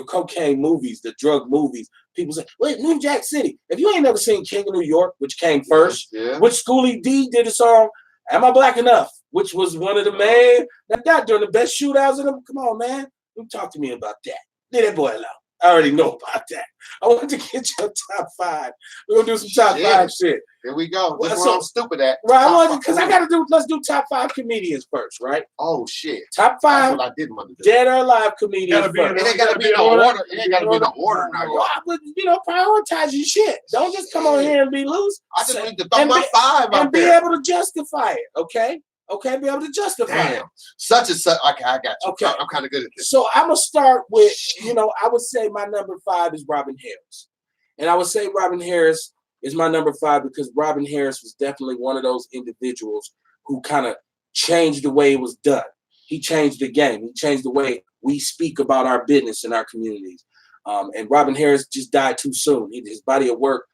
cocaine movies, the drug movies, people say, "Wait, New Jack City." If you ain't never seen King of New York, which came first, which Schoolie D did a song, "Am I Black Enough," which was one of the main that during the best shootouts in them. Come on, man, don't talk to me about that. Leave that boy alone. I already know about that. I want to get your top 5. We're gonna do some top 5 shit. Here we go. This is what I'm stupid at. Right, because I gotta do. Let's do top 5 comedians first, right? Oh shit. Top 5 That's what I did want to do. Dead or alive comedians first. It ain't gotta be in order. It ain't gotta be in order now, y'all. But prioritize your shit. Don't just come on here and be loose. I just need to throw my 5 out and be able to justify it. Okay. Okay, be able to justify it. Such and such. Okay, I got you. Okay. I'm kind of good at this. So I'm going to start with, I would say my number 5 is Robin Harris. And I would say Robin Harris is my number 5 because Robin Harris was definitely one of those individuals who kind of changed the way it was done. He changed the game. He changed the way we speak about our business in our communities. And Robin Harris just died too soon. His body of work.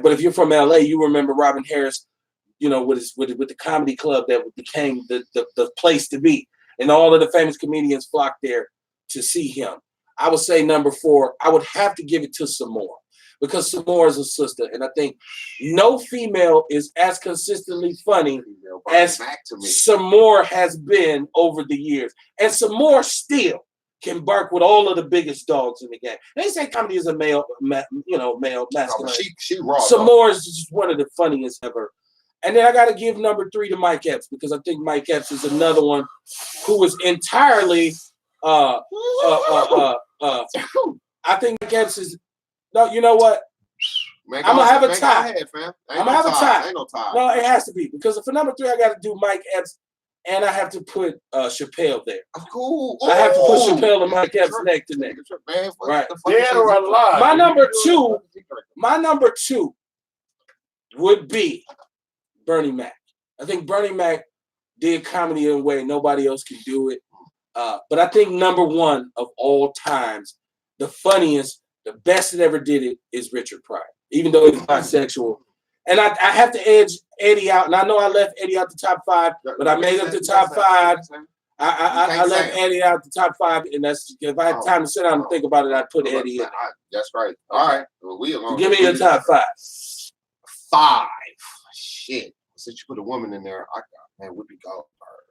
But if you're from LA, you remember Robin Harris, with the comedy club that became the place to be. And all of the famous comedians flocked there to see him. I would say number 4, I would have to give it to Samore because Samore is a sister. And I think no female is as consistently funny as Samore has been over the years. And Samore still can bark with all of the biggest dogs in the game. They say comedy is a male masculine. She raw. Samore is just one of the funniest ever. And then I got to give number 3 to Mike Epps because I think Mike Epps is another one who was entirely. I think Mike Epps is. No, you know what? Man, I'm gonna have a tie. I'm gonna have a tie. Ain't no tie. No, it has to be because for number 3, I got to do Mike Epps, and I have to put Chappelle there. Cool. I have to put Chappelle and Mike Epps neck to neck. Right. Dead or alive. My number 2 would be Bernie Mac. I think Bernie Mac did comedy in a way nobody else can do it. But I think number 1 of all times, the funniest, the best that ever did it is Richard Pryor, even though he's bisexual. And I have to edge Eddie out. And I know I left Eddie out the top 5, but I made up the top 5. I left Eddie out the top 5. And that's if I had time to sit down and think about it, I'd put Eddie in. That's right. All right. Well, give me your top 5. 5. Shit. Since you put a woman in there, I got Whoopi Goldberg.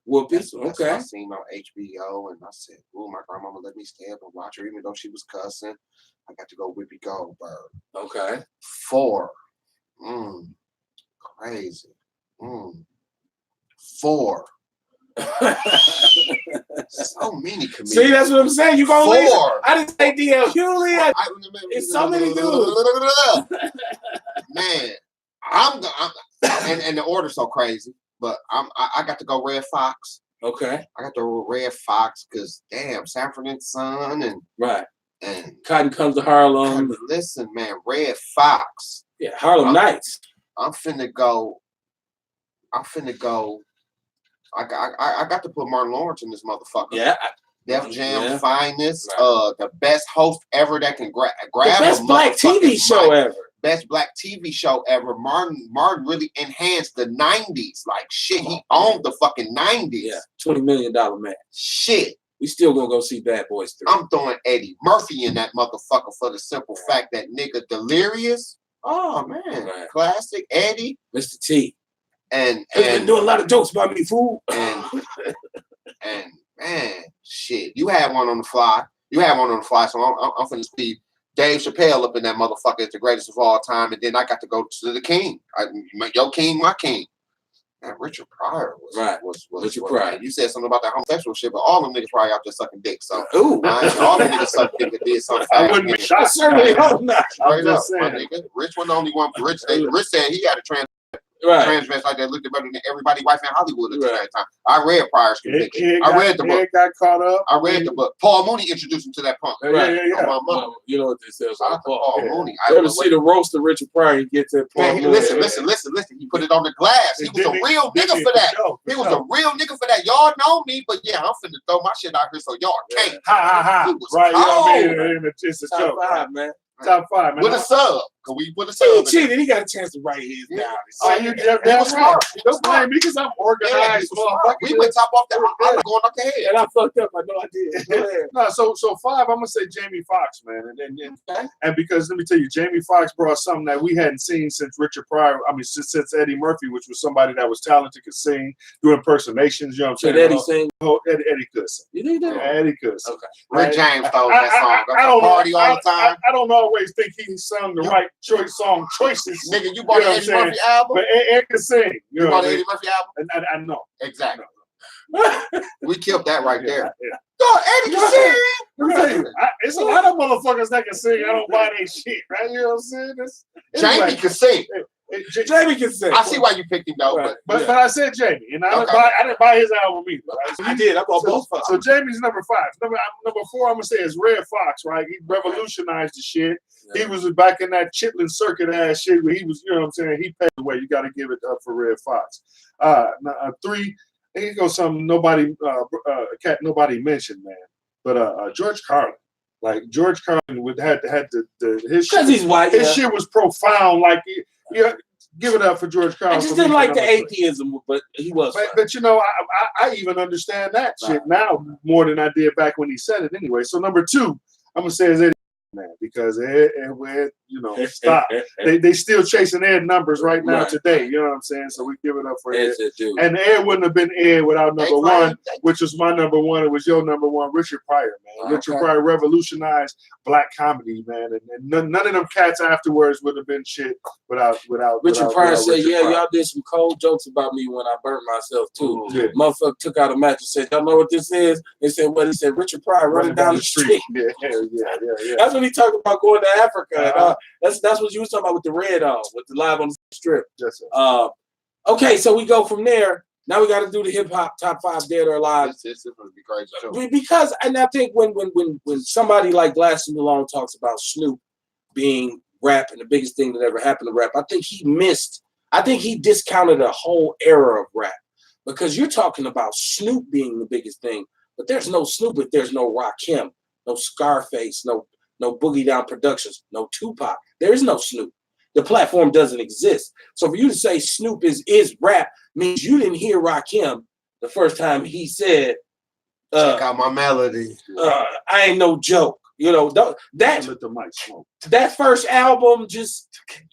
Whoopi, that's okay. I seen on HBO, and I said, "Oh, my grandmama let me stay up and watch her, even though she was cussing." I got to go Whoopi Goldberg. Okay. 4. Crazy. 4. So many comedians. See, that's what I'm saying. You gonna 4. leave? I didn't say DL Hughley. It's so many dudes. Man, and the order's so crazy, but I got to go Red Fox. Okay. I got to Red Fox because damn, Sanford and Son and right. And Cotton Comes to Harlem. Listen, man, Red Fox. Yeah, Harlem Nights. I'm finna go. I got to put Martin Lawrence in this motherfucker. Yeah. Def Jam Yeah. finest, Right. the best host ever that can grab The best black TV show ever. Best black TV show ever. Martin really enhanced the 90s. Like shit, he owned the fucking 90s. Yeah, $20 million man. Shit. We still gonna go see Bad Boys 3. I'm throwing Eddie Murphy in that motherfucker for the simple fact that nigga Delirious. Oh man, Right. Classic Eddie, Mr. T. and been doing a lot of jokes about me, fool. and man, shit. You had one on the fly. So I'm finna speed Dave Chappelle up in that motherfucker as the greatest of all time, and then I got to go to the king. Your king, my king. And Richard Pryor was Richard Pryor. You said something about that homosexual shit, but all them niggas probably out there sucking dick. So ooh, all them niggas suck dick that did something. I wouldn't be shocked. Certainly hope not. Straight up, my nigga. Rich wasn't the only one. Rich said he had a transvest like that looked better than everybody wife in Hollywood at that time. I read Pryor's conviction. I read the book. Got caught up. I read the book. Paul Mooney introduced him to that punk. Right. Yeah. You know what they say about Paul Mooney. You ever see the roast of Richard Pryor? He gets that Paul Mooney. Listen. He put it on the glass. He was a real nigga for that. He was a real nigga for that. Y'all know me, but yeah, I'm finna throw my shit out here so y'all can't. Ha. Right, you know what I mean? It's a joke. Top 5, man. Top 5, man. With a sub. Can we put a sub? He cheated. He got a chance to write his down. He was smart. Because I'm organized. We went top off the. I'm going off the head. And I fucked up. I know I did. No, so 5. I'm gonna say Jamie Foxx, man, and because let me tell you, Jamie Foxx brought something that we hadn't seen since Richard Pryor. I mean, since Eddie Murphy, which was somebody that was talented, could sing, do impersonations. You know what I'm saying? Did Eddie sing? Eddie could sing. You think that? Yeah, Eddie could sing. Okay. Rick James stole that song. I don't party all the time. I don't always think he sung the right song choices. Nigga, you bought an Eddie Murphy album? But Ed can sing. You bought an Eddie Murphy album? And I know. Exactly. We killed that right there. Yeah. God, Eddie can sing. Let me tell you, it's a lot of motherfuckers that can sing. I don't buy their shit, right? You know what I'm saying? Jamie can sing. Jamie can sing. I see why you picked him though, right. but I said Jamie, and I didn't buy his album either. Right? I did. I bought both. So Jamie's number 5. Number 4, I'm gonna say is Red Fox, right? He revolutionized the shit. Yeah. He was back in that Chitlin circuit ass shit where he was, you know what I'm saying? He paved the way. You got to give it up for Red Fox. 3, here goes something nobody mentioned, man. But George Carlin. Like George Carlin would had his shit. He's white. His shit was profound. Like give it up for George Carlin. I just didn't like the atheism, but he was. But you know, I even understand that shit now more than I did back when he said it. Anyway, so number 2, I'm gonna say is Eddie, man, because stop. They still chasing Ed numbers right now today. You know what I'm saying? So we give it up for Ed. And Ed wouldn't have been Ed without number 1, which was my number 1. It was your number 1, Richard Pryor, man. Richard Pryor revolutionized black comedy, man, and none of them cats afterwards would have been shit without Richard Pryor said, y'all did some cold jokes about me when I burnt myself too. Yeah. Motherfucker took out a match and said, y'all know what this is? They said, what? He said, Richard Pryor running down the street. Yeah. That's when he talked about going to Africa. That's what you was talking about with the red on, with the live on the strip. Yes, okay, so we go from there. Now we got to do the hip hop top 5 dead or alive. This is going to be crazy too. Because, and I think when somebody like Glass and Malone talks about Snoop being rap and the biggest thing that ever happened to rap, I think he discounted a whole era of rap. Because you're talking about Snoop being the biggest thing, but there's no Snoop if there's no Rakim, no Scarface, no Boogie Down Productions, no Tupac. There is no Snoop. The platform doesn't exist. So for you to say Snoop is rap means you didn't hear Rakim the first time he said, check out my melody. I ain't no joke. You know, let the mic smoke. That first album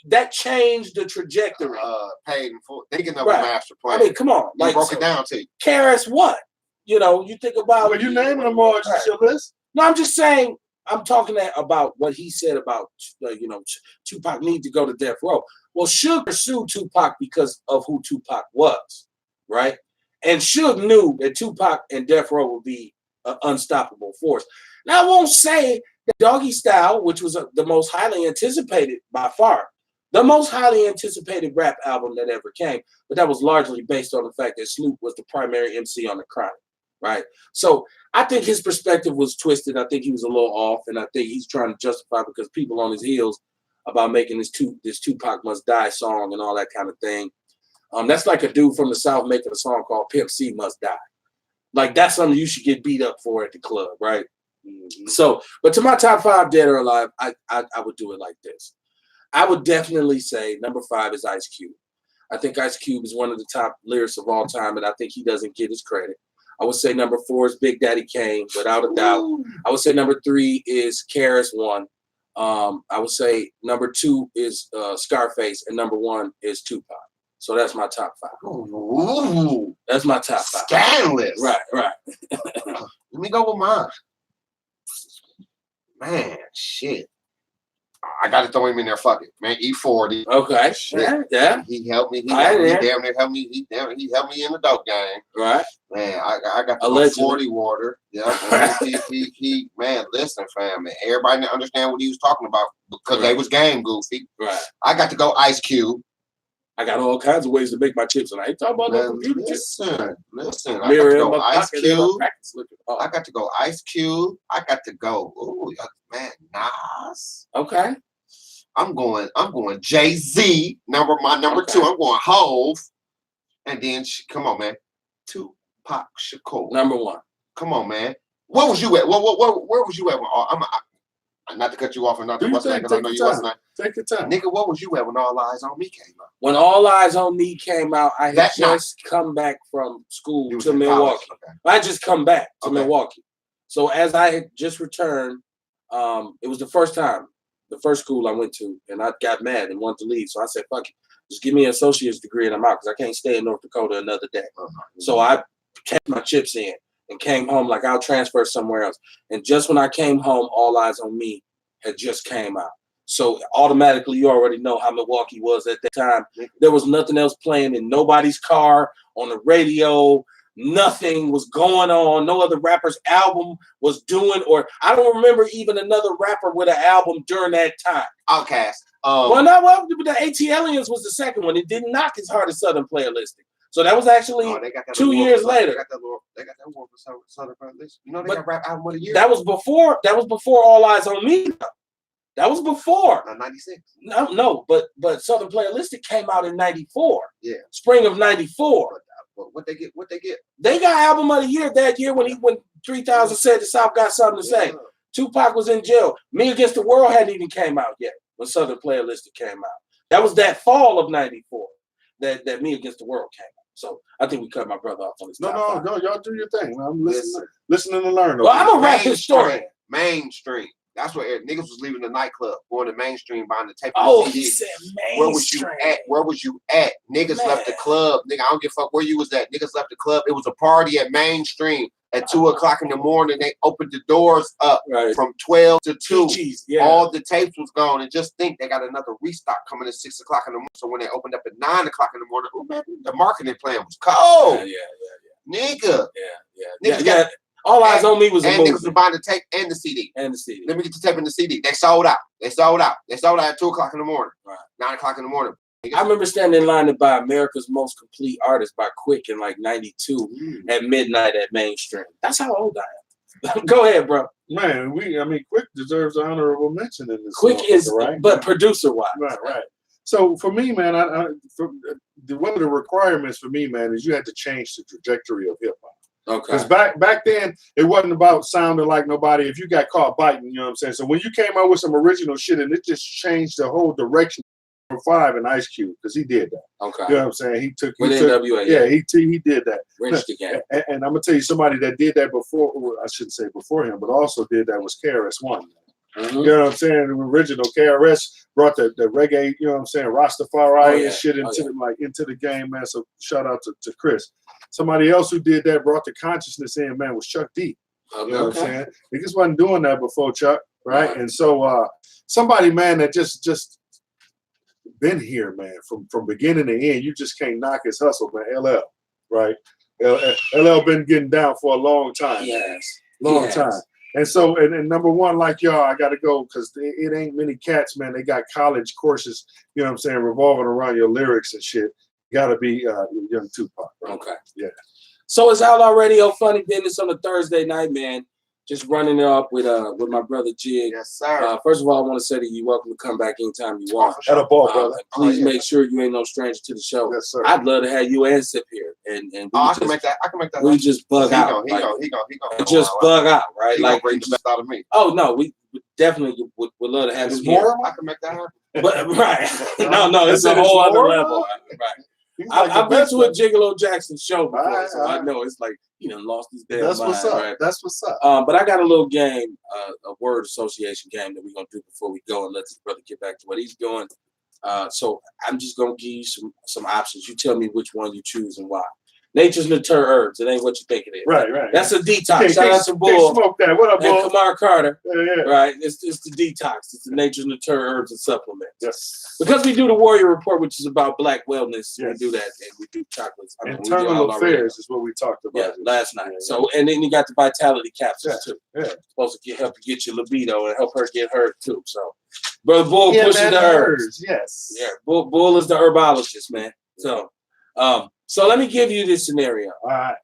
that changed the trajectory. Paid in full. Thinking of a master plan. I mean, come on. Like, broke it down to you. KRS what? You know, you think about. Well, you naming them all just your list? No, I'm just saying. I'm talking about what he said about, Tupac need to go to death row. Well, Suge sued Tupac because of who Tupac was, right? And Suge knew that Tupac and death row would be an unstoppable force. Now, I won't say that Doggy Style, which was the most highly anticipated by far, the most highly anticipated rap album that ever came, but that was largely based on the fact that Snoop was the primary MC on the Chronic. Right. So I think his perspective was twisted. I think he was a little off, and I think he's trying to justify because people on his heels about making this Tupac Must Die song and all that kind of thing. That's like a dude from the South making a song called Pimp C Must Die. Like, that's something you should get beat up for at the club, right? Mm-hmm. So, but to my top 5 dead or alive, I would do it like this. I would definitely say number 5 is Ice Cube. I think Ice Cube is one of the top lyricists of all time, and I think he doesn't get his credit. I would say number 4 is Big Daddy Kane, without a doubt. I would say number 3 is KRS-One. I would say number 2 is Scarface, and number 1 is Tupac. So that's my top 5. Ooh, that's my top 5. Scandalous. Right. Let me go with mine. Man, shit. I got to throw him in there. Fuck it, man. E40. Okay. Yeah. He helped me. He damn near helped me. He helped me in the dope game. Right. Man, I got the 40 water. Yeah. he man, listen, fam. Man, everybody didn't understand what he was talking about because they was game goofy. Right. I got to go Ice Cube. I got all kinds of ways to make my chips, and I ain't talking about no computer chips. Listen. I got to go Ice Cube. I got to go Ice Cube. I got to go. Ooh, man, Nas. Okay. I'm going Jay-Z. Number 2. I'm going Hove, and then come on, man. Tupac Shakur. Number 1. Come on, man. Where was you at? Where was you at? I'm not to cut you off or nothing. What's that? Because I know you wasn't. Take your time. Nigga, what was you at when All Eyes on Me came out? When All Eyes on Me came out, I had just come back from school to Milwaukee. Okay. I just come back to Milwaukee. So as I had just returned, it was the first school I went to, and I got mad and wanted to leave. So I said, fuck it. Just give me an associate's degree and I'm out because I can't stay in North Dakota another day. So I kept my chips in and came home like I'll transfer somewhere else. And just when I came home, All Eyes on Me had just came out. So automatically you already know how Milwaukee was at that time. There was nothing else playing in nobody's car, on the radio. Nothing was going on. No other rapper's album was doing, or I don't remember even another rapper with an album during that time. Outkast. The ATLiens was the second one. It didn't knock as hard as Southern Playalistic. So that was actually 2 years later. They got that war for Southern Playalistic. You know they got rap album of the year. That was before All Eyes on Me. That was before. 96. No, but Southern Playalistic came out in 94. Yeah. Spring of 94. What they get? They got album of the year that year when 3000 said the South got something to say. Tupac was in jail. Me Against the World hadn't even came out yet when Southern Playalistic came out. That was that fall of 94 that Me Against the World came out. So I think we cut my brother off on this. No, y'all do your thing. I'm listening to learn. Well, I'm a rap historian. Mainstream. That's where niggas was leaving the nightclub, going to mainstream, buying the tape. He said mainstream. Where was you at? Niggas left the club. Nigga, I don't give a fuck where you was at. Niggas left the club. It was a party at mainstream. At 2 o'clock in the morning, they opened the doors up from 12 to 2. All the tapes was gone. And just think they got another restock coming at 6 o'clock in the morning. So when they opened up at 9 o'clock in the morning, man, the marketing plan was cold. Nigga. Yeah. All Eyes on Me was a movie. And niggas were buying the tape and the CD. Let me get the tape and the CD. They sold out. They sold out at 2 o'clock in the morning. 9 o'clock in the morning. I remember standing in line to buy America's Most Complete Artist by Quick in like 92 at midnight at Mainstream. That's how old I am. Go ahead, bro. Man, Quick deserves an honorable mention in this. Quick is, right? But producer-wise. Right. So for me, man, one of the requirements for me, man, is you had to change the trajectory of hip-hop. Okay. Because back then, it wasn't about sounding like nobody. If you got caught biting, you know what I'm saying? So when you came out with some original shit, and it just changed the whole direction of 5 and Ice Cube, because he did that. Okay. You know what I'm saying? He took NWA. Yeah, he did that. Wrenched again. And I'm going to tell you, somebody that did that before, I shouldn't say before him, but also did that was KRS-One. You know what I'm saying? The original KRS brought the reggae, you know what I'm saying, Rastafari and shit into the game, man. So shout out to Chris. Somebody else who did that, brought the consciousness in, man, was Chuck D. You know what I'm saying? He just wasn't doing that before Chuck, right? And so somebody, man, that just been here, man, from beginning to end. You just can't knock his hustle, man. LL, right? LL been getting down for a long time. Long time. And so, and number one, like y'all, I got to go because it ain't many cats, man. They got college courses, you know what I'm saying, revolving around your lyrics and shit. Got to be Young Tupac. Right? Okay. Yeah. So it's Outlaw Radio Funny Business on a Thursday night, man. just running it up with my brother Jig. Yes, sir. First of all, I want to say that you're welcome to come back anytime you want. At a ball, brother. Please make sure you ain't no stranger to the show. Yes, sir. I'd love to have you and Sip here, and I can make that. We just bug out. He gonna just bug out, right? He like bring the best out of me. Oh no, we definitely would love to have him more. Here. I can make that happen. But right, no, it's a whole other level, right? I've been to a Gigolo Jackson show before, so I know it's like he done lost his damn mind. That's what's up. Right? That's what's up. But I got a little game, a word association game that we're gonna do before we go and let this brother get back to what he's doing. So I'm just gonna give you some options. You tell me which one you choose and why. Nature's Nature Herbs. It ain't what you think it is. Right. That's a detox. Shout out to Bull. Smoke that. What up, Bull? And Kamar Carter. Yeah. Right. It's the detox. It's the Nature's Nature Herbs and Supplements. Yes. Because we do the Warrior Report, which is about Black wellness. Yes. We do that, and we do chocolates. Internal affairs is what we talked about. Yeah, last night. So, and then you got the Vitality capsules too. Yeah. Supposed to help you get your libido and help her get hers too. So, Brother Bull pushes the herbs. Yes. Yeah. Bull is the herbologist, man. So, so let me give you this scenario. All right.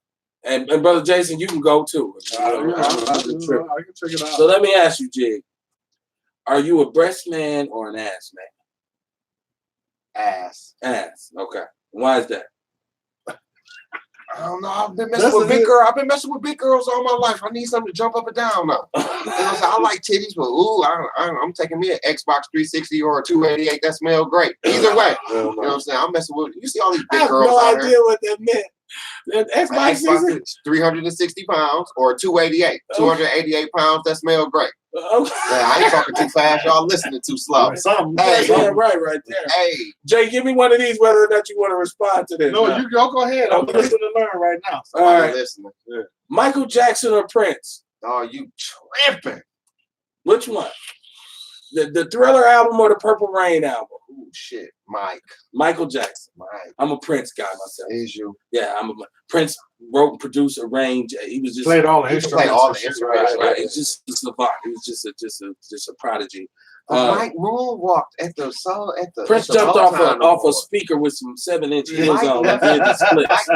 And Brother Jason, you can go too. I can check it out. So let me ask you, Jig. Are you a breast man or an ass man? Ass. Ass. Okay. Why is that? I don't know. I've been messing with big girls. I've been messing with big girls all my life. I need something to jump up and down now. I like titties, but I'm taking me an Xbox 360 or a 288. That smell great. Either way, you know what I'm saying. I'm messing with. You see all these big girls out here. I have no idea what that meant. Xbox is 360 pounds or 288. 288 pounds. That smell great. Okay. Yeah, I ain't talking too fast. Y'all listening too slow. Hey, right there. Hey, Jay, give me one of these. Whether or not you want to respond to this. No, you go ahead. I'm listening to learn right now. All right. Listening. Yeah. Michael Jackson or Prince? Oh, you tripping? Which one? The Thriller album or the Purple Rain album? Oh shit, Michael Jackson. Mike. I'm a Prince guy myself. Is you? Yeah, I'm a Prince. Wrote and produced, arranged. He was just played all the instruments. Right. It's just a savant. He was just a prodigy. Mike moonwalked at the Prince jumped off a speaker with some 7-inch heels on and did the splits.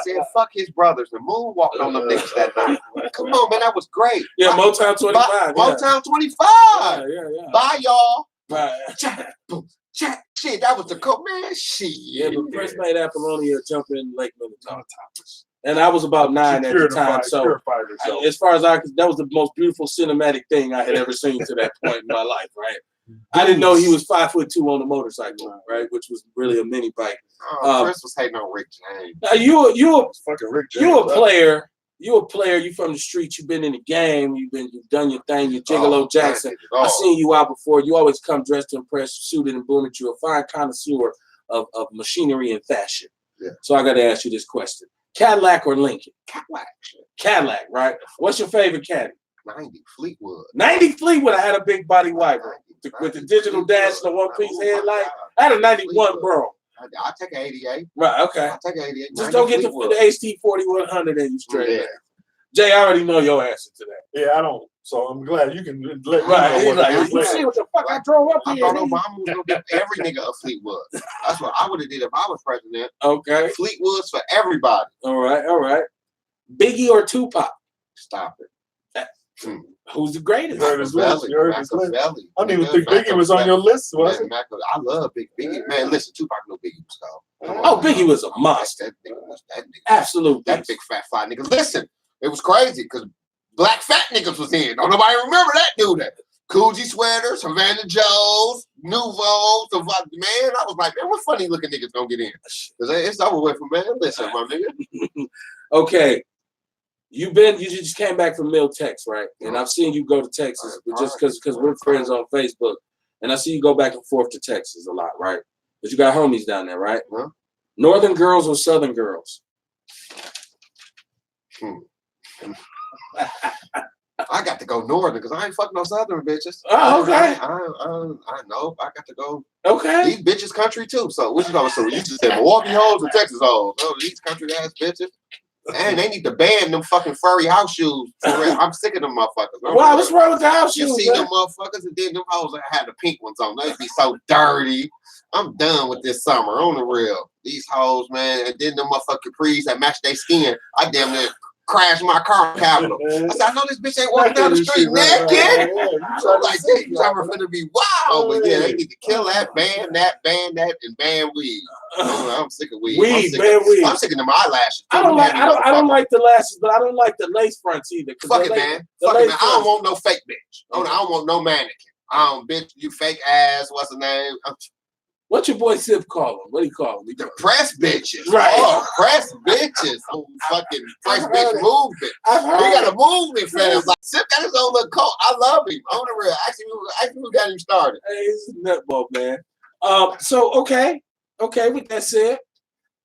Said fuck his brothers and moonwalked on them niggas that night. Come on, man, that was great. Yeah, Motown 25. Motown 25. Yeah. Bye, y'all. Right. Shit, that was the cool man. Shit. Yeah, but Prince made Apollonia jump in Lake Minnetonka. And I was about 9 at the time. So as far as that was the most beautiful cinematic thing I had ever seen to that point in my life, right? I didn't know he was 5'2" on a motorcycle, right? Which was really a mini bike. Prince was hating on Rick James. You a player. You a player. You from the streets. You've been in the game. You've done your thing. You Gigolo Jackson. I seen you out before. You always come dressed to impress, suited and boomed. You're a fine connoisseur of machinery and fashion. Yeah. So I got to ask you this question: Cadillac or Lincoln? Cadillac, right? What's your favorite Caddy? 90 Fleetwood. 90 Fleetwood. I had a big body wiper with the digital dash and the one-piece headlight. I had a 91 bro. I'll take an 88. Right, okay. I'll take an 88. Just don't get the HT 4100 and you straight. Yeah. Jay, I already know your answer to that. Yeah, I don't. So I'm glad you can let me know what you see what the fuck I drove up I here. thought Obama was gonna give every nigga a Fleetwood. That's what I would have did if I was president. Okay. Fleetwoods for everybody. All right. Biggie or Tupac? Stop it. Who's the greatest? I don't even think Biggie was on your list, was it? I love Big Biggie. Man, listen, Tupac knew Biggie was cold. Oh, Biggie was a monster. That nigga. Absolutely. That big fat fly nigga. Listen, it was crazy because black fat niggas was in. Don't nobody remember that dude. Coogee sweaters, Havana Joes, Nouveaux. Man, I was like, man, what funny looking niggas gonna get in? Because it's over with for man. Listen, my nigga. Okay. You just came back from Miltex, right? And I've seen you go to Texas, but just because we're friends on Facebook, and I see you go back and forth to Texas a lot, right? But you got homies down there, right? Huh? Northern girls or Southern girls? I got to go northern because I ain't fucking no southern bitches. Oh, okay. I know. I got to go. Okay. These bitches country too. So what you gonna say? You just said Milwaukee hoes or Texas hoes? Oh, these country ass bitches. Man, they need to ban them fucking furry house shoes. I'm sick of them motherfuckers. Why? What's wrong with the house shoes? You see them motherfuckers and then them hoes that had the pink ones on. They'd be so dirty. I'm done with this summer on the real. These hoes, man, and then them motherfucking capris that match their skin. I damn near crash my car in Capitol. I said, I know this bitch ain't walking down the street naked. I'm like, damn, you finna be wild. But yeah, they need to kill that, ban that, and ban weed. I'm sick of weed. Weed. I'm sick of them eyelashes. I don't like the lashes, but I don't like the lace fronts either. Fuck it, man. I don't want no fake bitch. I don't want no mannequin. Bitch, you fake ass. What's the name? What's your boy Sip call him? What do you call him? The press bitches. Right. Oh, press bitches. Oh, fucking press bitch movement. He got a movement for him. Like, Sip got his own little cult. I love him. On the real. Actually, who got him started? Hey, he's a nutball, man. So, okay, with that said,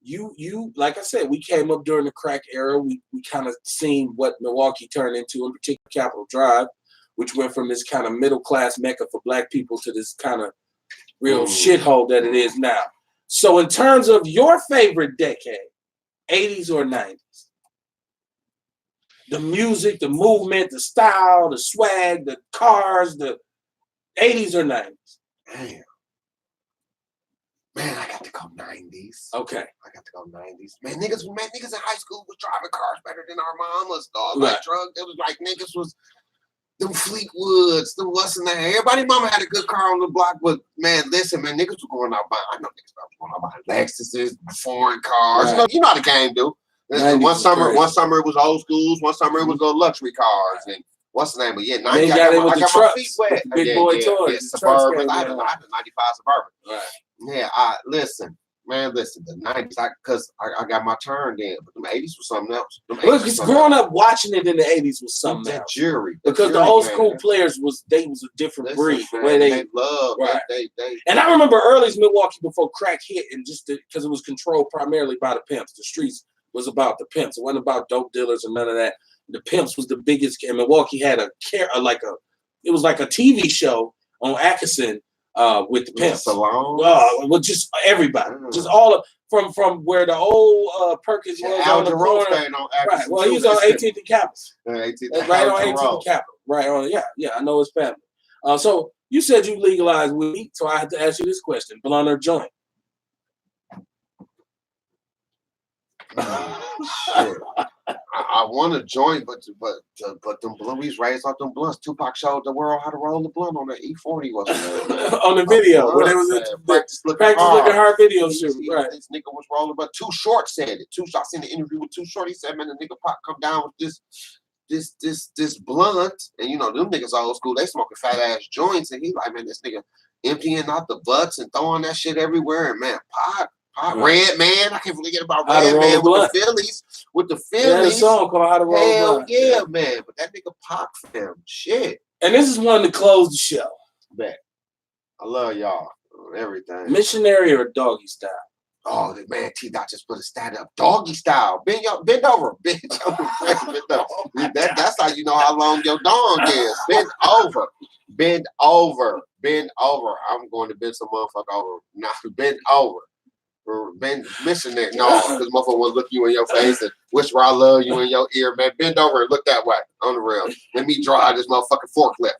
you like I said, we came up during the crack era. We kind of seen what Milwaukee turned into, in particular Capitol Drive, which went from this kind of middle-class mecca for black people to this kind of real shithole that it is now. So in terms of your favorite decade, 80s or 90s, the music, the movement, the style, the swag, the cars, the 80s or 90s? Man, I got to go 90s. Okay. I got to go 90s. Man, niggas in high school was driving cars better than our mamas, dog. Right. Like drugs, it was like niggas was them Fleetwoods, them what's in there. Everybody mama had a good car on the block, but man, listen, man, niggas were going out buying. I know niggas were going out buying Lexuses, foreign cars. Right. You know how the game do. One summer it was old schools. One summer it was those luxury cars. And what's the name? But yeah, 90s, I got my feet wet. Big boy toys. Yeah, Suburban. I had a 95 Suburban. Right. Yeah, listen, the 90s, because I got my turn then, but the 80s was something else. Look, because growing up watching it in the 80s was something else. Jury. Because the old school players was a different breed. The way they love, right. They and I remember early's Milwaukee before crack hit, and just because it was controlled primarily by the pimps. The streets was about the pimps. It wasn't about dope dealers and none of that. The pimps was the biggest. And Milwaukee had it was like a TV show on Atkinson. With the pimps, with just everybody, just all of from where the old Perkins was on the corner. Right. Well, he was on 18th and Capitol. Right on 18th and Capitol. Right on. Yeah. I know his family. So you said you legalized weed, so I had to ask you this question: blunt or joint? I want to join, but them blunties raised off them blunts. Tupac showed the world how to roll the blunt on the E40 on the video when it was a practice looking hard video shoot. Right, this nigga was rolling, but Too Short said it. I seen the interview with Too Short. He said, "Man, the nigga Pop come down with this blunt, and you know them niggas old school. They smoking fat ass joints, and he like, man, this nigga emptying out the butts and throwing that shit everywhere, and man, Pop." Red Man, I can't forget about Red Man with the Phillies. They had a song called How to Roll Hell Blunt. yeah, man. But that nigga Pop him. Shit. And this is one to close the show. Bet. I love y'all. Everything. Missionary or doggy style? Oh, man, T-Dot just put a stand up. Doggy style. Bend over, bitch. That's how you know how long your dong is. Bend over. I'm going to bend some motherfucker over. Now, bend over. Been missing it. No, because motherfucker want to look you in your face and whisper I love you in your ear, man. Bend over and look that way on the rail. Let me drive this motherfucking forklift.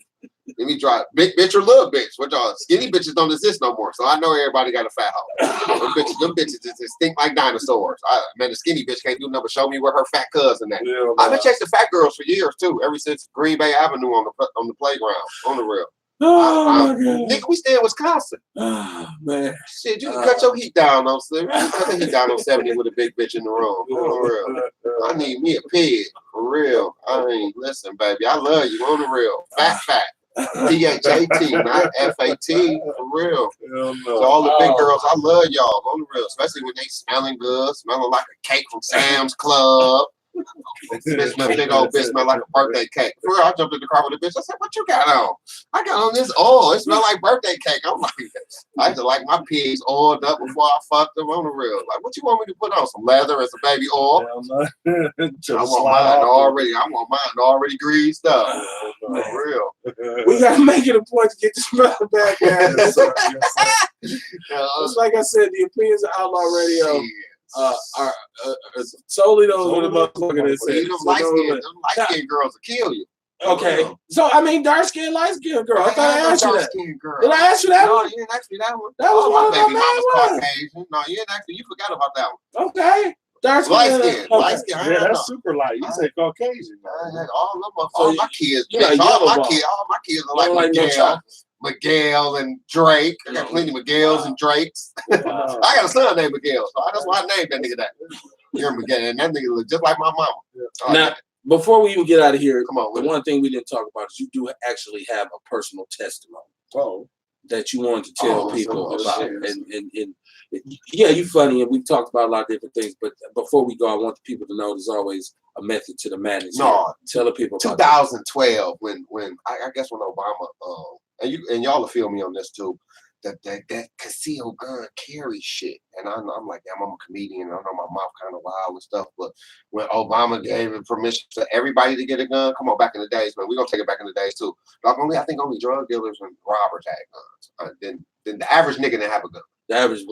Let me drive. Big bitch or little bitch. What y'all? Skinny bitches don't exist no more. So I know everybody got a fat hoe. Them bitches just stink like dinosaurs. Man, the skinny bitch can't do nothing but show me where her fat cousin at. Yeah, I've been chasing fat girls for years too, ever since Green Bay Avenue on the playground, on the rail. Oh my God. Nigga, we stay in Wisconsin. Oh man. Shit, you can cut your heat down on 70. Cut the heat down on 70 with a big bitch in the room. For real. I need me a pig. For real. I mean, listen, baby. I love you on the real. Fat. P-H-A-T, not F-A-T. For real. So all the big girls, I love y'all on the real. Especially when they smelling good, smelling like a cake from Sam's Club. Big old bitch smell like a birthday cake. For real, I jumped in the car with a bitch. I said, "What you got on?" I got on this oil. It smelled like birthday cake. I'm like, I used to like my pigs oiled up before I fucked them on the real. Like, what you want me to put on? Some leather and some baby oil? I want mine already greased up. For real. We gotta make it a point to get the smell back. Just like I said, the opinions of Outlaw Radio. Are solely those with the motherfucker that said. Them light-skinned girls will kill you. Okay. So, I mean, dark-skinned, light-skinned girl. I thought I asked you that. Did I ask you that one? No, you didn't ask me that one. That was one of my baby them mama's Caucasian. No, you didn't ask me. You forgot about that one. Okay. Dark Light skin. skin, light skin. Yeah, that's super light. You say Caucasian. I had all So my kids, you like bitch, yellow all ball. my kids are Don't like like no chocolate. Miguel and Drake. I got plenty of Miguels and Drakes. I got a son named Miguel, so that's why I named that nigga that. You're Miguel, and that nigga look just like my mama. Yeah. Now, before we even get out of here, Come on, the one thing we didn't talk about is you do actually have a personal testimony Oh. that you wanted to tell Oh, people so about. shit. And yeah, you funny, and we've talked about a lot of different things. But before we go, I want the people to know there's always a method to the madness. No, tell the people about 2012 when I guess when Obama and y'all will feel me on this too. That concealed gun carry shit, and I'm like, damn, I'm a comedian. I know my mouth kind of wild and stuff, but when Obama gave permission to everybody to get a gun, come on, back in the days, man, we gonna take it back in the days too. Like I think only drug dealers and robbers had guns. Then the average nigga didn't have a gun. The average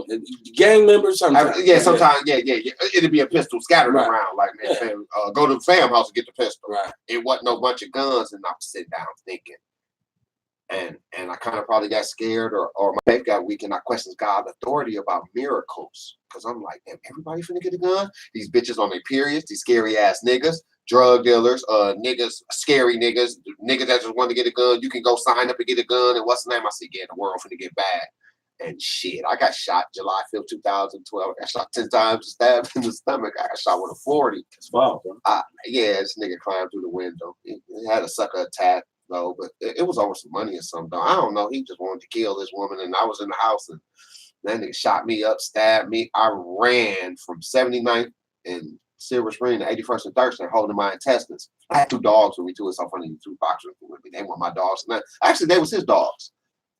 gang members, sometimes. Sometimes, yeah. It'd be a pistol scattered around. Like, man, fam, go to the fam house and get the pistol. Right. It wasn't no bunch of guns, and I'm sitting down thinking. And I kind of probably got scared or my faith got weak, and I questioned God's authority about miracles. Because I'm like, damn, everybody finna get a gun? These bitches on their periods, these scary ass niggas, drug dealers, niggas, scary niggas that just want to get a gun. You can go sign up and get a gun, and what's the name? I see, yeah, the world finna get bad. And shit, I got shot July 5th, 2012. I got shot 10 times, stabbed in the stomach. I got shot with a 40. Wow. Yeah, this nigga climbed through the window. He had a sucker attack, though, but it was over some money or something. I don't know. He just wanted to kill this woman, and I was in the house, and that nigga shot me up, stabbed me. I ran from 79th and Silver Spring to 81st and Thurston, holding my intestines. I had 2 dogs with me, too. It's so funny, 2 boxers with me. They were my dogs. Actually, they was his dogs.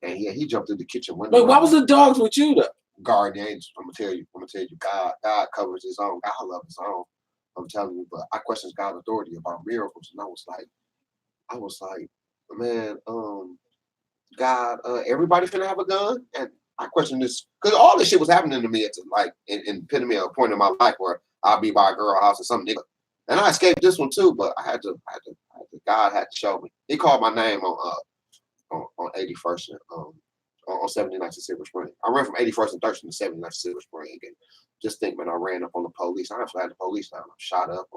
And yeah, he jumped through the kitchen window. Wait, why was the dogs with you though? Guardian angels. I'm gonna tell you, God covers his own. God loves his own. I'm telling you, but I questioned God's authority about miracles, and I was like, man, God, everybody finna have a gun, and I questioned this because all this shit was happening to me at in epitome of a point in my life where I'll be by a girl house or some nigga, and I escaped this one too, but I had to. God had to show me. He called my name on 81st and on 79th and Silver Spring. I ran from 81st and Thurston to 79th and Silver Spring, and just think, man, I ran up on the police. I actually had the police down. I'm shot up.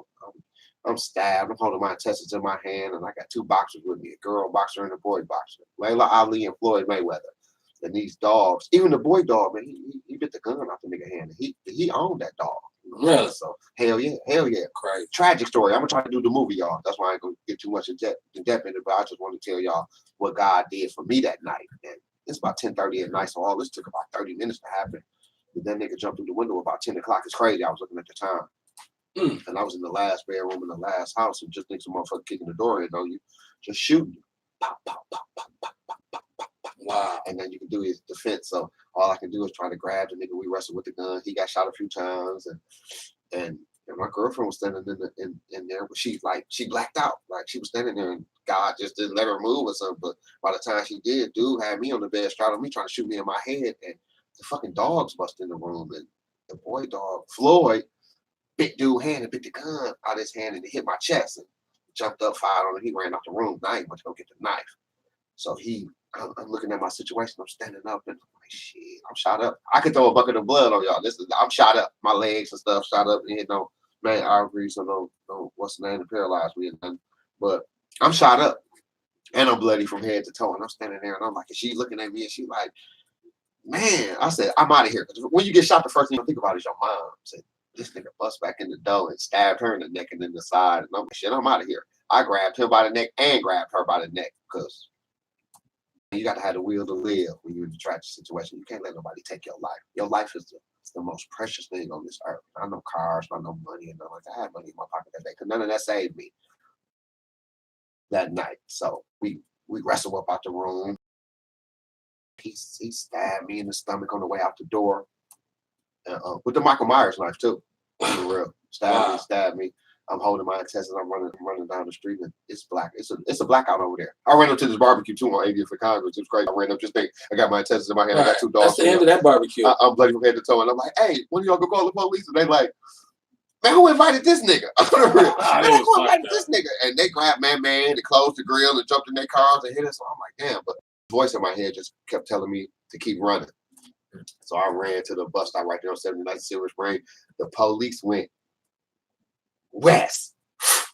I'm stabbed. I'm holding my intestines in my hand, and I got 2 boxers with me, a girl boxer and a boy boxer, Layla Ali and Floyd Mayweather. And these dogs, even the boy dog, man, he bit the gun out the nigga hand. He owned that dog. Really? So hell yeah. Crazy. Tragic story. I'm gonna try to do the movie, y'all. That's why I ain't gonna get too much in depth in it, but I just want to tell y'all what God did for me that night. And it's about 10:30 at night, so all this took about 30 minutes to happen. But that nigga jumped through the window about 10 o'clock. It's crazy. I was looking at the time. And I was in the last bedroom in the last house, and just think some motherfucker kicking the door in on you, just shooting. Pop, pop, pop, pop, pop, pop, pop, pop, pop. Wow. And then you can do his defense. So all I can do is try to grab the nigga. We wrestled with the gun. He got shot a few times, and my girlfriend was standing in there, but she blacked out. Like she was standing there, and God just didn't let her move or something. But by the time she did, dude had me on the bed, straddled me, trying to shoot me in my head, and the fucking dogs busted in the room, and the boy dog Floyd bit dude hand and bit the gun out of his hand, and it hit my chest and jumped up, fired on him. He ran out the room. I ain't went to go get the knife. So I'm looking at my situation. I'm standing up and I'm like, shit, I'm shot up. I could throw a bucket of blood on y'all. I'm shot up. My legs and stuff shot up. And no man arteries or no what's the name to paralyze me. But I'm shot up and I'm bloody from head to toe. And I'm standing there and I'm like, and she looking at me and she like, man, I said, I'm out of here. Because when you get shot, the first thing you think about is your mom. I said, this nigga bust back in the door and stabbed her in the neck and in the side. And I'm like, shit, I'm out of here. I grabbed him by the neck and grabbed her by the neck because you got to have the will to live when you're in a tragic situation. You can't let nobody take your life. Your life is the most precious thing on this earth. I know cars, I know money, and I had money in my pocket that day because none of that saved me that night. So we wrestled up out the room. He stabbed me in the stomach on the way out the door with the Michael Myers knife too. For real, stabbed me. I'm holding my intestines. I'm running down the street, and it's black. It's a blackout over there. I ran up to this barbecue too on 80th for Congress. It was crazy. I ran up, just think I got my intestines in my hand. Right. I got 2 dogs. That's the end of that barbecue. I'm bloody from head to toe, and I'm like, hey, when y'all go call the police? And they like, man, who invited this nigga? Who invited this nigga? And they grabbed man, they closed the grill and jumped in their cars and hit us. So I'm like, damn. But the voice in my head just kept telling me to keep running. So I ran to the bus stop right there on 79th Silver Spring. The police went west.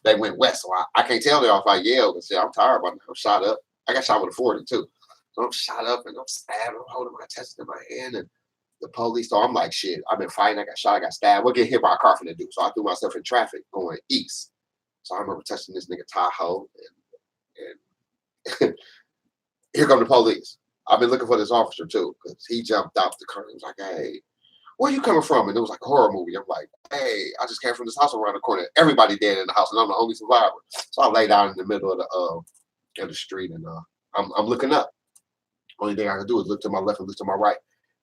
They went west. So I can't tell y'all if I yelled and said, I'm tired, but I'm shot up. I got shot with a 40 too. So I'm shot up and I'm stabbed. I'm holding my chest in my hand and the police. So I'm like, shit, I've been fighting. I got shot. I got stabbed. We'll get hit by a car from the dude. So I threw myself in traffic going east. So I remember touching this nigga Tahoe and here come the police. I've been looking for this officer too because he jumped out the car and was like, hey, where you coming from? And it was like a horror movie. I'm like, hey, I just came from this house around the corner. Everybody dead in the house and I'm the only survivor. So I lay down in the middle of the street and I'm looking up. Only thing I can do is look to my left and look to my right.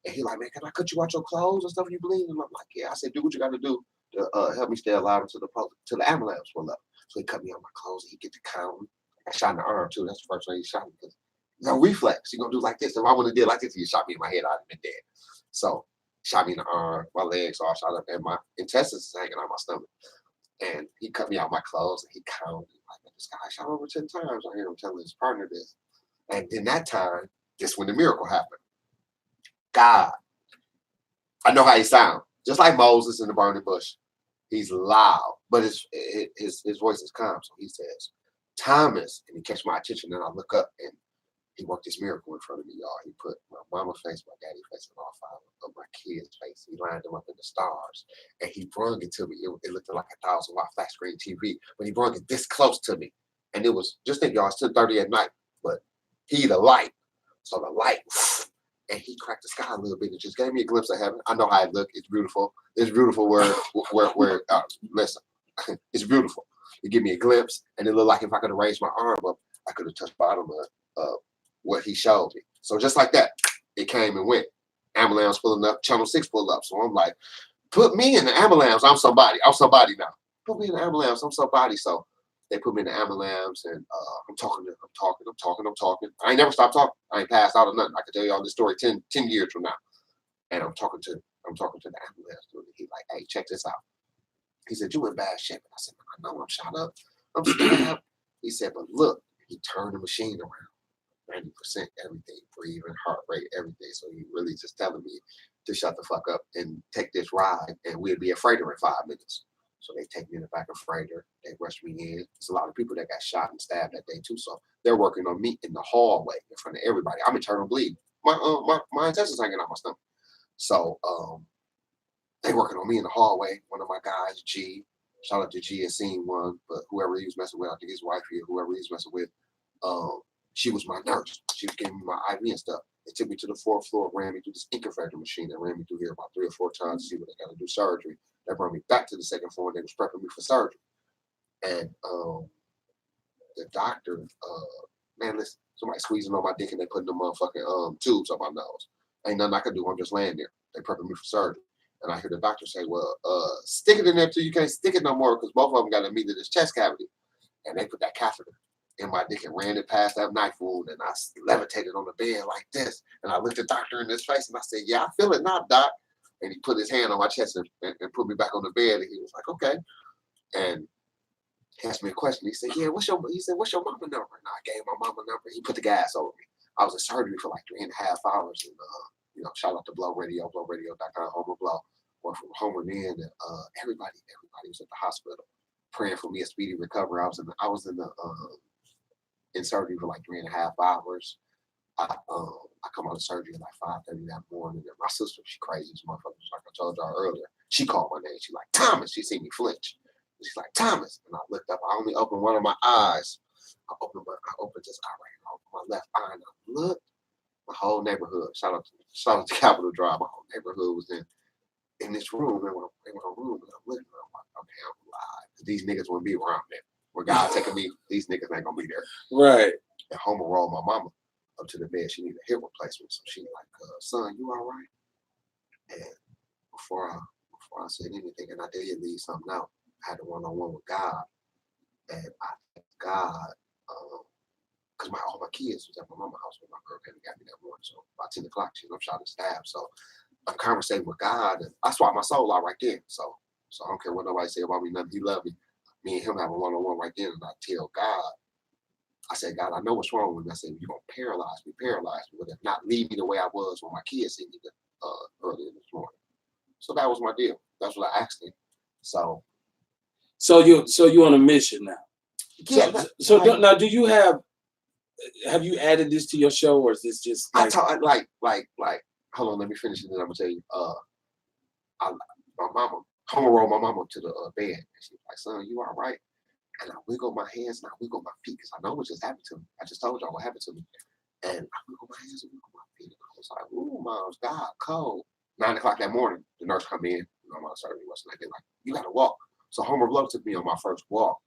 And he like, man, can I cut you out your clothes and stuff you bleed? And I'm like, yeah. I said, do what you got to do to help me stay alive until the ambulance pull up. So he cut me out my clothes and he get to counting. I shot in the arm too. That's the first time he shot me. Because no reflex. You're gonna do like this. If I would have did like this, he shot me in my head, I'd have been dead. So shot me in the arm, my legs all shot up, and my intestines is hanging out my stomach. And he cut me out my clothes and he counted. Like, this guy shot over 10 times. I hear him telling his partner this. And in that time, just when the miracle happened. God, I know how he sounds. Just like Moses in the burning bush. He's loud, but his voice is calm. So he says, Thomas, and he catch my attention, and I look up, and he worked this miracle in front of me, y'all. He put my mama's face, my daddy's face, and all five of my kids' face. He lined them up in the stars, and he brung it to me. It looked like a 1,000-watt flat screen TV, but he brung it this close to me, and it was just think, y'all, it's 10:30 at night, but he the light, so the light. And he cracked the sky a little bit and just gave me a glimpse of heaven. I know how it looked. It's beautiful. It's beautiful where listen, it's beautiful. It gave me a glimpse, and it looked like if I could have raised my arm up, I could have touched the bottom of what he showed me. So just like that, it came and went. Ambulance pulling up, Channel 6 pulled up. So I'm like, put me in the ambulance. I'm somebody. I'm somebody now. Put me in the ambulance. I'm somebody. So they put me in the ambulance, and I'm talking. I ain't never stopped talking. I ain't passed out or nothing. I can tell you all this story 10 years from now. And I'm talking to the ambulance dude. He like, hey, check this out. He said, you in bad shape. And I said, I know I'm shot up. I'm stabbed. He said, but look, he turned the machine around. 90% everything, breathing, heart rate, everything. So he really just telling me to shut the fuck up and take this ride, and we'll be at Freighter in 5 minutes. So they take me in the back of Freighter. They rush me in. There's a lot of people that got shot and stabbed that day too. So they're working on me in the hallway in front of everybody. I'm internal bleeding. My intestines hanging out my stomach. So they working on me in the hallway. One of my guys, G, shout out to G, has seen one, but whoever he was messing with, I think his wife here, whoever he was messing with, she was my nurse. She was giving me my IV and stuff. They took me to the 4th floor, ran me through this incubator machine that ran me through here about 3 or 4 times to see what they got to do surgery. They brought me back to the 2nd floor and they was prepping me for surgery. And the doctor, man, listen, somebody squeezing on my dick and they putting the motherfucking tubes up my nose. Ain't nothing I could do. I'm just laying there. They prepping me for surgery. And I hear the doctor say, well, stick it in there till you can't stick it no more because both of them got to meet in this chest cavity. And they put that catheter in my dick and ran it past that knife wound. And I levitated on the bed like this. And I looked at the doctor in his face and I said, yeah, I feel it now, doc. And he put his hand on my chest and put me back on the bed. And he was like, okay. And he asked me a question. He said, yeah, what's your mama number? And I gave my mama number. He put the gas over me. I was in surgery for like 3.5 hours. And, shout out to Blow Radio, blowradio.com, Homer Blow. Or from Homer in, and everybody was at the hospital praying for me a speedy recovery. I was in surgery for like 3.5 hours. I come out of surgery at like 5:30 that morning. And my sister, she crazy as motherfucker. Like I told y'all earlier, she called my name. She like, Thomas. She seen me flinch. She's like, Thomas. And I looked up. I only opened one of my eyes. I opened this eye right here. I opened my left eye and I looked. My whole neighborhood. Shout out to Capitol Drive. My whole neighborhood was in this room. They were in a room. And I'm looking. I'm like, okay, I'm alive. These niggas wouldn't be around there. Where God taking me, these niggas ain't gonna be there. Right. And Homer rolled my mama up to the bed. She needed a hip replacement. So she like, son, you all right? And before I said anything, and I did leave something out, I had a one-on-one with God. And I thank God, because all my kids was at my mama's house when my girl came and got me that morning. So about 10 o'clock, I'm shot and stabbed. So I'm conversating with God, and I swap my soul out right there. So I don't care what nobody say about me, nothing. He loved me. Me and him have a one-on-one right there, and I tell God, I said, God, I know what's wrong with me. I said, you're going to paralyze me, but if not, leave me the way I was when my kids see me earlier this morning. So that was my deal. That's what I asked him. So So you on a mission now. Yeah. Now, do you have you added this to your show, or is this just like, hold on, let me finish it, and I'm gonna tell you. My mama, I'm gonna roll my mama to the bed, and she's like, "Son, you all right?" And I wiggle my hands and I wiggle my feet because I know what just happened to me. I just told y'all what happened to me, and I wiggle my hands and wiggle my feet, and I was like, "Ooh, mom's God, cold." 9 o'clock that morning, the nurse come in. My mom started me wasn't like, "You gotta walk." So Homer Blow took me on my first walk,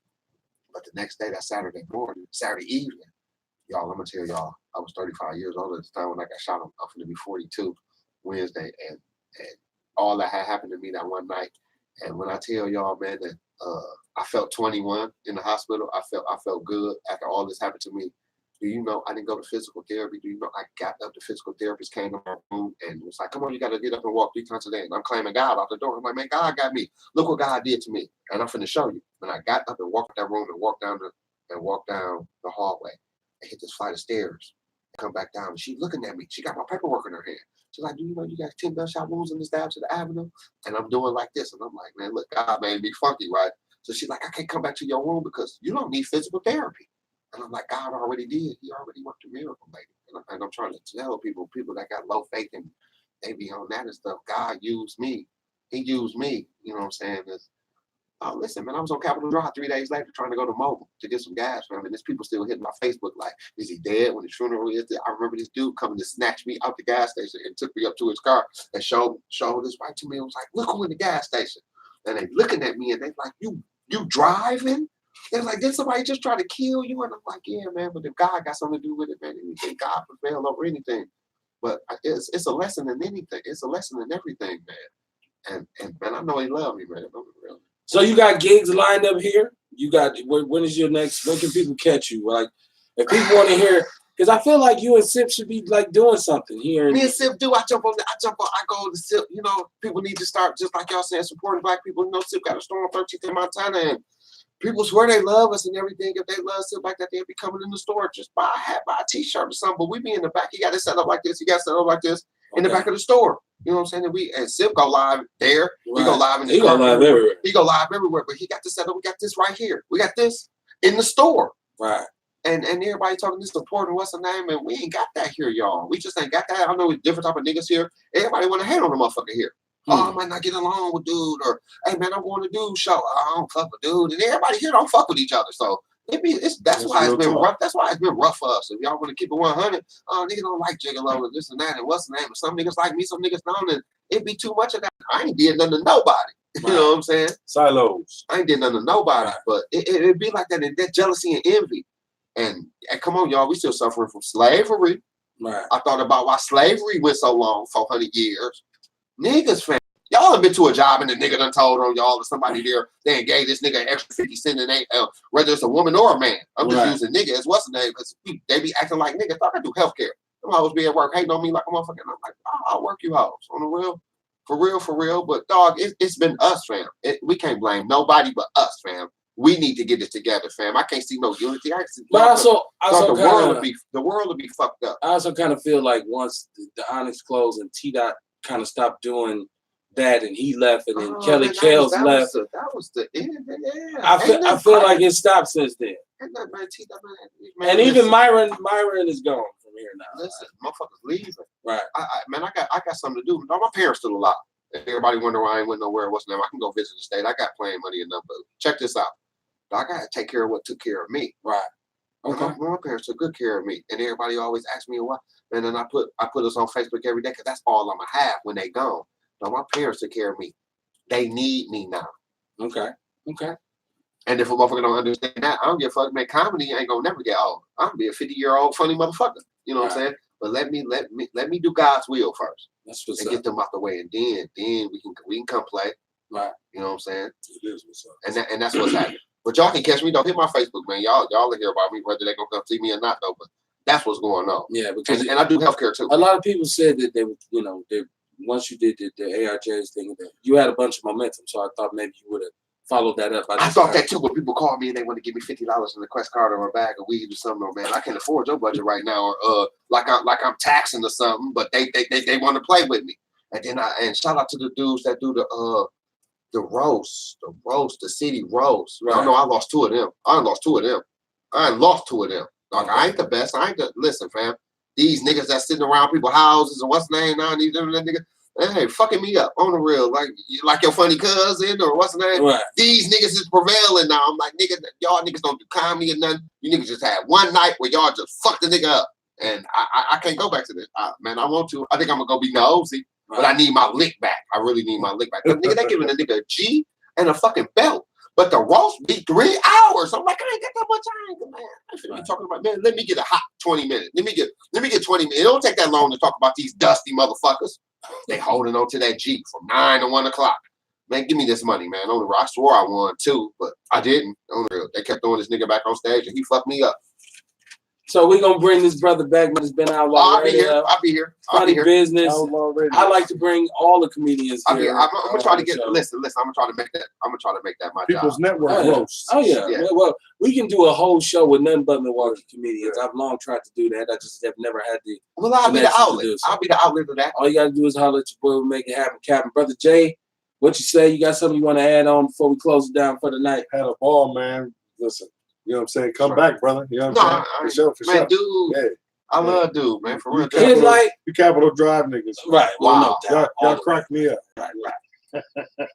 but the next day, that Saturday evening. Y'all, I'm gonna tell y'all, I was 35 years old at the time when I got shot. I'm gonna be 42 Wednesday, and all that had happened to me that one night. And when I tell y'all, man, that I felt 21 in the hospital, I felt good after all this happened to me. Do you know I didn't go to physical therapy? Do you know I got up? The physical therapist came to my room and was like, "Come on, you got to get up and walk 3 times a day." And I'm claiming God out the door. I'm like, "Man, God got me. Look what God did to me." And I'm finna show you. When I got up and walked that room and walked down the hallway, and hit this flight of stairs, come back down, and she looking at me. She got my paperwork in her hand. She's like, "Do you know you got 10 gunshot wounds in the stab to the avenue?" And I'm doing like this, and I'm like, "Man, look, God made me funky, right?" So she's like, "I can't come back to your room because you don't need physical therapy." And I'm like, "God already did. He already worked a miracle, lady." And I'm trying to tell people that got low faith and they be on that and stuff. God used me. He used me. You know what I'm saying? Oh, listen, man, I was on Capitol Drive 3 days later trying to go to Mobile to get some gas, man. And there's people still hitting my Facebook like, "Is he dead?" When the funeral is there. I remember this dude coming to snatch me out the gas station and took me up to his car and showed this right to me. It was like, "Look who in the gas station." And they looking at me and they like, you driving?" They're like, "Did somebody just try to kill you?" And I'm like, "Yeah, man, but if God got something to do with it, man, anything, God prevail over anything." But it's a lesson in anything. It's a lesson in everything, man. And man, I know he loved me, man. Really. So you got gigs lined up here? You got when is your next? When can people catch you? Like, if people want to hear, because I feel like you and Sip should be like doing something here. Me and Sip do. I go to Sip. You know, people need to start just like y'all saying, supporting Black people. You know, Sip got a store on 13th in Montana, and people swear they love us and everything. If they love Sip like that, they'll be coming in the store. Just buy a hat, buy a T-shirt or something. But we be in the back. He got it set up like this. He got it set up like this in the back of the store. You know what I'm saying? And Sip go live there. Right. He go live in the car. Everywhere. He go live everywhere. But he got this set up. We got this right here. We got this in the store. Right. And everybody talking this support and what's the name, and we ain't got that here, y'all. We just ain't got that. I know it's different type of niggas here. Everybody want to hate on the motherfucker here. Oh, I might not get along with dude, or hey man, I'm going to dude show. I don't fuck with dude, and everybody here don't fuck with each other. So that's why it's been rough. That's why it's been rough for us. If y'all want to keep it 100, niggas don't like Gigolo and this and that and what's the name. And some niggas like me, some niggas don't, and it be too much of that. I ain't did nothing to nobody. Right. You know what I'm saying? Silos. I ain't did nothing to nobody, right. But it be like that, and that jealousy and envy. And come on, y'all, we still suffering from slavery. Right. I thought about why slavery went so long, 400 years. Niggas, fam. Y'all have been to a job and the nigga done told on y'all or somebody there, they ain't gave this nigga an extra 50 cents and they, whether it's a woman or a man. I'm just using nigga as what's the name, because they be acting like niggas. I do healthcare. I'm always be at work hating on me like a motherfucker. And I'm like, I'll work you hoes on the real. For real. But dog, it's been us, fam. We can't blame nobody but us, fam. We need to get it together, fam. I can't see no unity. But the world will be fucked up. I also kind of feel like once the Onyx closed and T-Dot kind of stopped doing that and he left and then Kelly Kells left. That was the end. Yeah. I feel like it stopped since then. And even Myron is gone from here now. Listen, motherfuckers leaving. Right. I got something to do. My parents still alive. Everybody wonder why I ain't went nowhere. What's the name? I can go visit the state. I got plenty of money enough. But check this out. I gotta take care of what took care of me. Right. Okay. My parents took good care of me, and everybody always asks me why. And then I put us on Facebook every day because that's all I'm gonna have when they gone. So my parents took care of me. They need me now. Okay. And if a motherfucker don't understand that, I don't give a fuck. Man, comedy ain't gonna never get old. I'm gonna be a 50-year-old funny motherfucker. You know what I'm saying? But let me do God's will first. That's what's and up. Get them out the way, and then we can come play. Right. You know what I'm saying? It is what's up. And that's what's happening. But y'all can catch me. Don't hit my Facebook, man. Y'all will hear about me, whether they gonna come see me or not, though. But that's what's going on. Yeah, because and I do healthcare too. A lot of people said that they once you did the ARJs thing, that you had a bunch of momentum. So I thought maybe you would have followed that up. I thought that too. When people call me and they want to give me $50 in the Quest card or a bag of weed or something, oh, man, I can't afford your budget right now, or like I'm taxing or something. But they want to play with me. And then shout out to the dudes that do the roast, the city roast. Right. I know I lost 2 of them. I lost 2 of them. Like, I ain't the best. Listen, fam. These niggas that sitting around people's houses and what's the name now, these them niggas, hey, fucking me up on the real. Like your funny cousin or what's the name? Right. These niggas is prevailing now. I'm like, nigga, y'all niggas don't do comedy or nothing. You niggas just had one night where y'all just fucked the nigga up. And I can't go back to this. Man, I want to. I think I'm gonna go be nosy, but I need my lick back. I really need my lick back. Nigga, they giving a nigga a G and a fucking belt. But the roast be 3 hours. I'm like, I ain't got that much time, man. I should be talking about, man, let me get a hot 20 minutes. Let me get 20 minutes. It don't take that long to talk about these dusty motherfuckers. They holding on to that G from 9 to 1 o'clock. Man, give me this money, man. On the rock, I swore I won too, but I didn't. On the real. They kept throwing this nigga back on stage and he fucked me up. So we're gonna bring this brother back, but it's been Outlaw Radio. I'll be here. Funny Bizness. Outlaw Radio. I like to bring all the comedians here. I'm gonna try to get listen. I'm gonna try to make that my People's job. Network roast. Oh yeah. Well, we can do a whole show with nothing but Milwaukee comedians. I've long tried to do that. I just have never had the. Well, I'll be the outlet. I'll be the outlet of that. All you gotta do is holler at your boy. We'll make it happen, Captain. Brother Jay, what you say? You got something you want to add on before we close it down for the night? Had a ball, man. Listen. You know what I'm saying? Come back, brother. You know what I'm saying? For sure. Dude. Yeah. I love dude, man. For real. You Capitol Drive niggas. Right. Wow. Y'all crack me up. Right.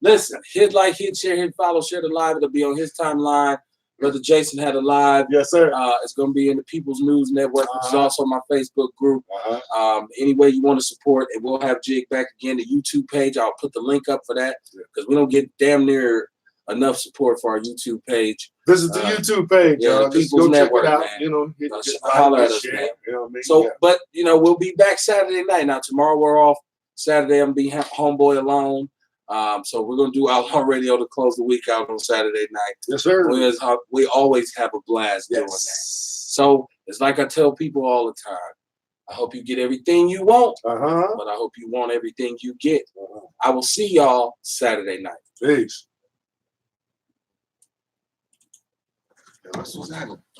Listen, hit like, hit share, hit follow, share the live. It'll be on his timeline. Brother Jason had a live. Yes, sir. It's going to be in the People's News Network, which is also my Facebook group. Any way you want to support, and we'll have Jig back again. The YouTube page, I'll put the link up for that because we don't get damn near enough support for our YouTube page. Visit the YouTube page. Yeah, the just People's go Network, check it out. man. You know, holler at us, man. You know what I mean? So, but you know, we'll be back Saturday night. Now, tomorrow we're off. Saturday, I'm be homeboy alone. So we're gonna do Outlaw Radio to close the week out on Saturday night. Yes, sir. We always have a blast doing that. So it's like I tell people all the time. I hope you get everything you want, but I hope you want everything you get. I will see y'all Saturday night. Peace. What's happening?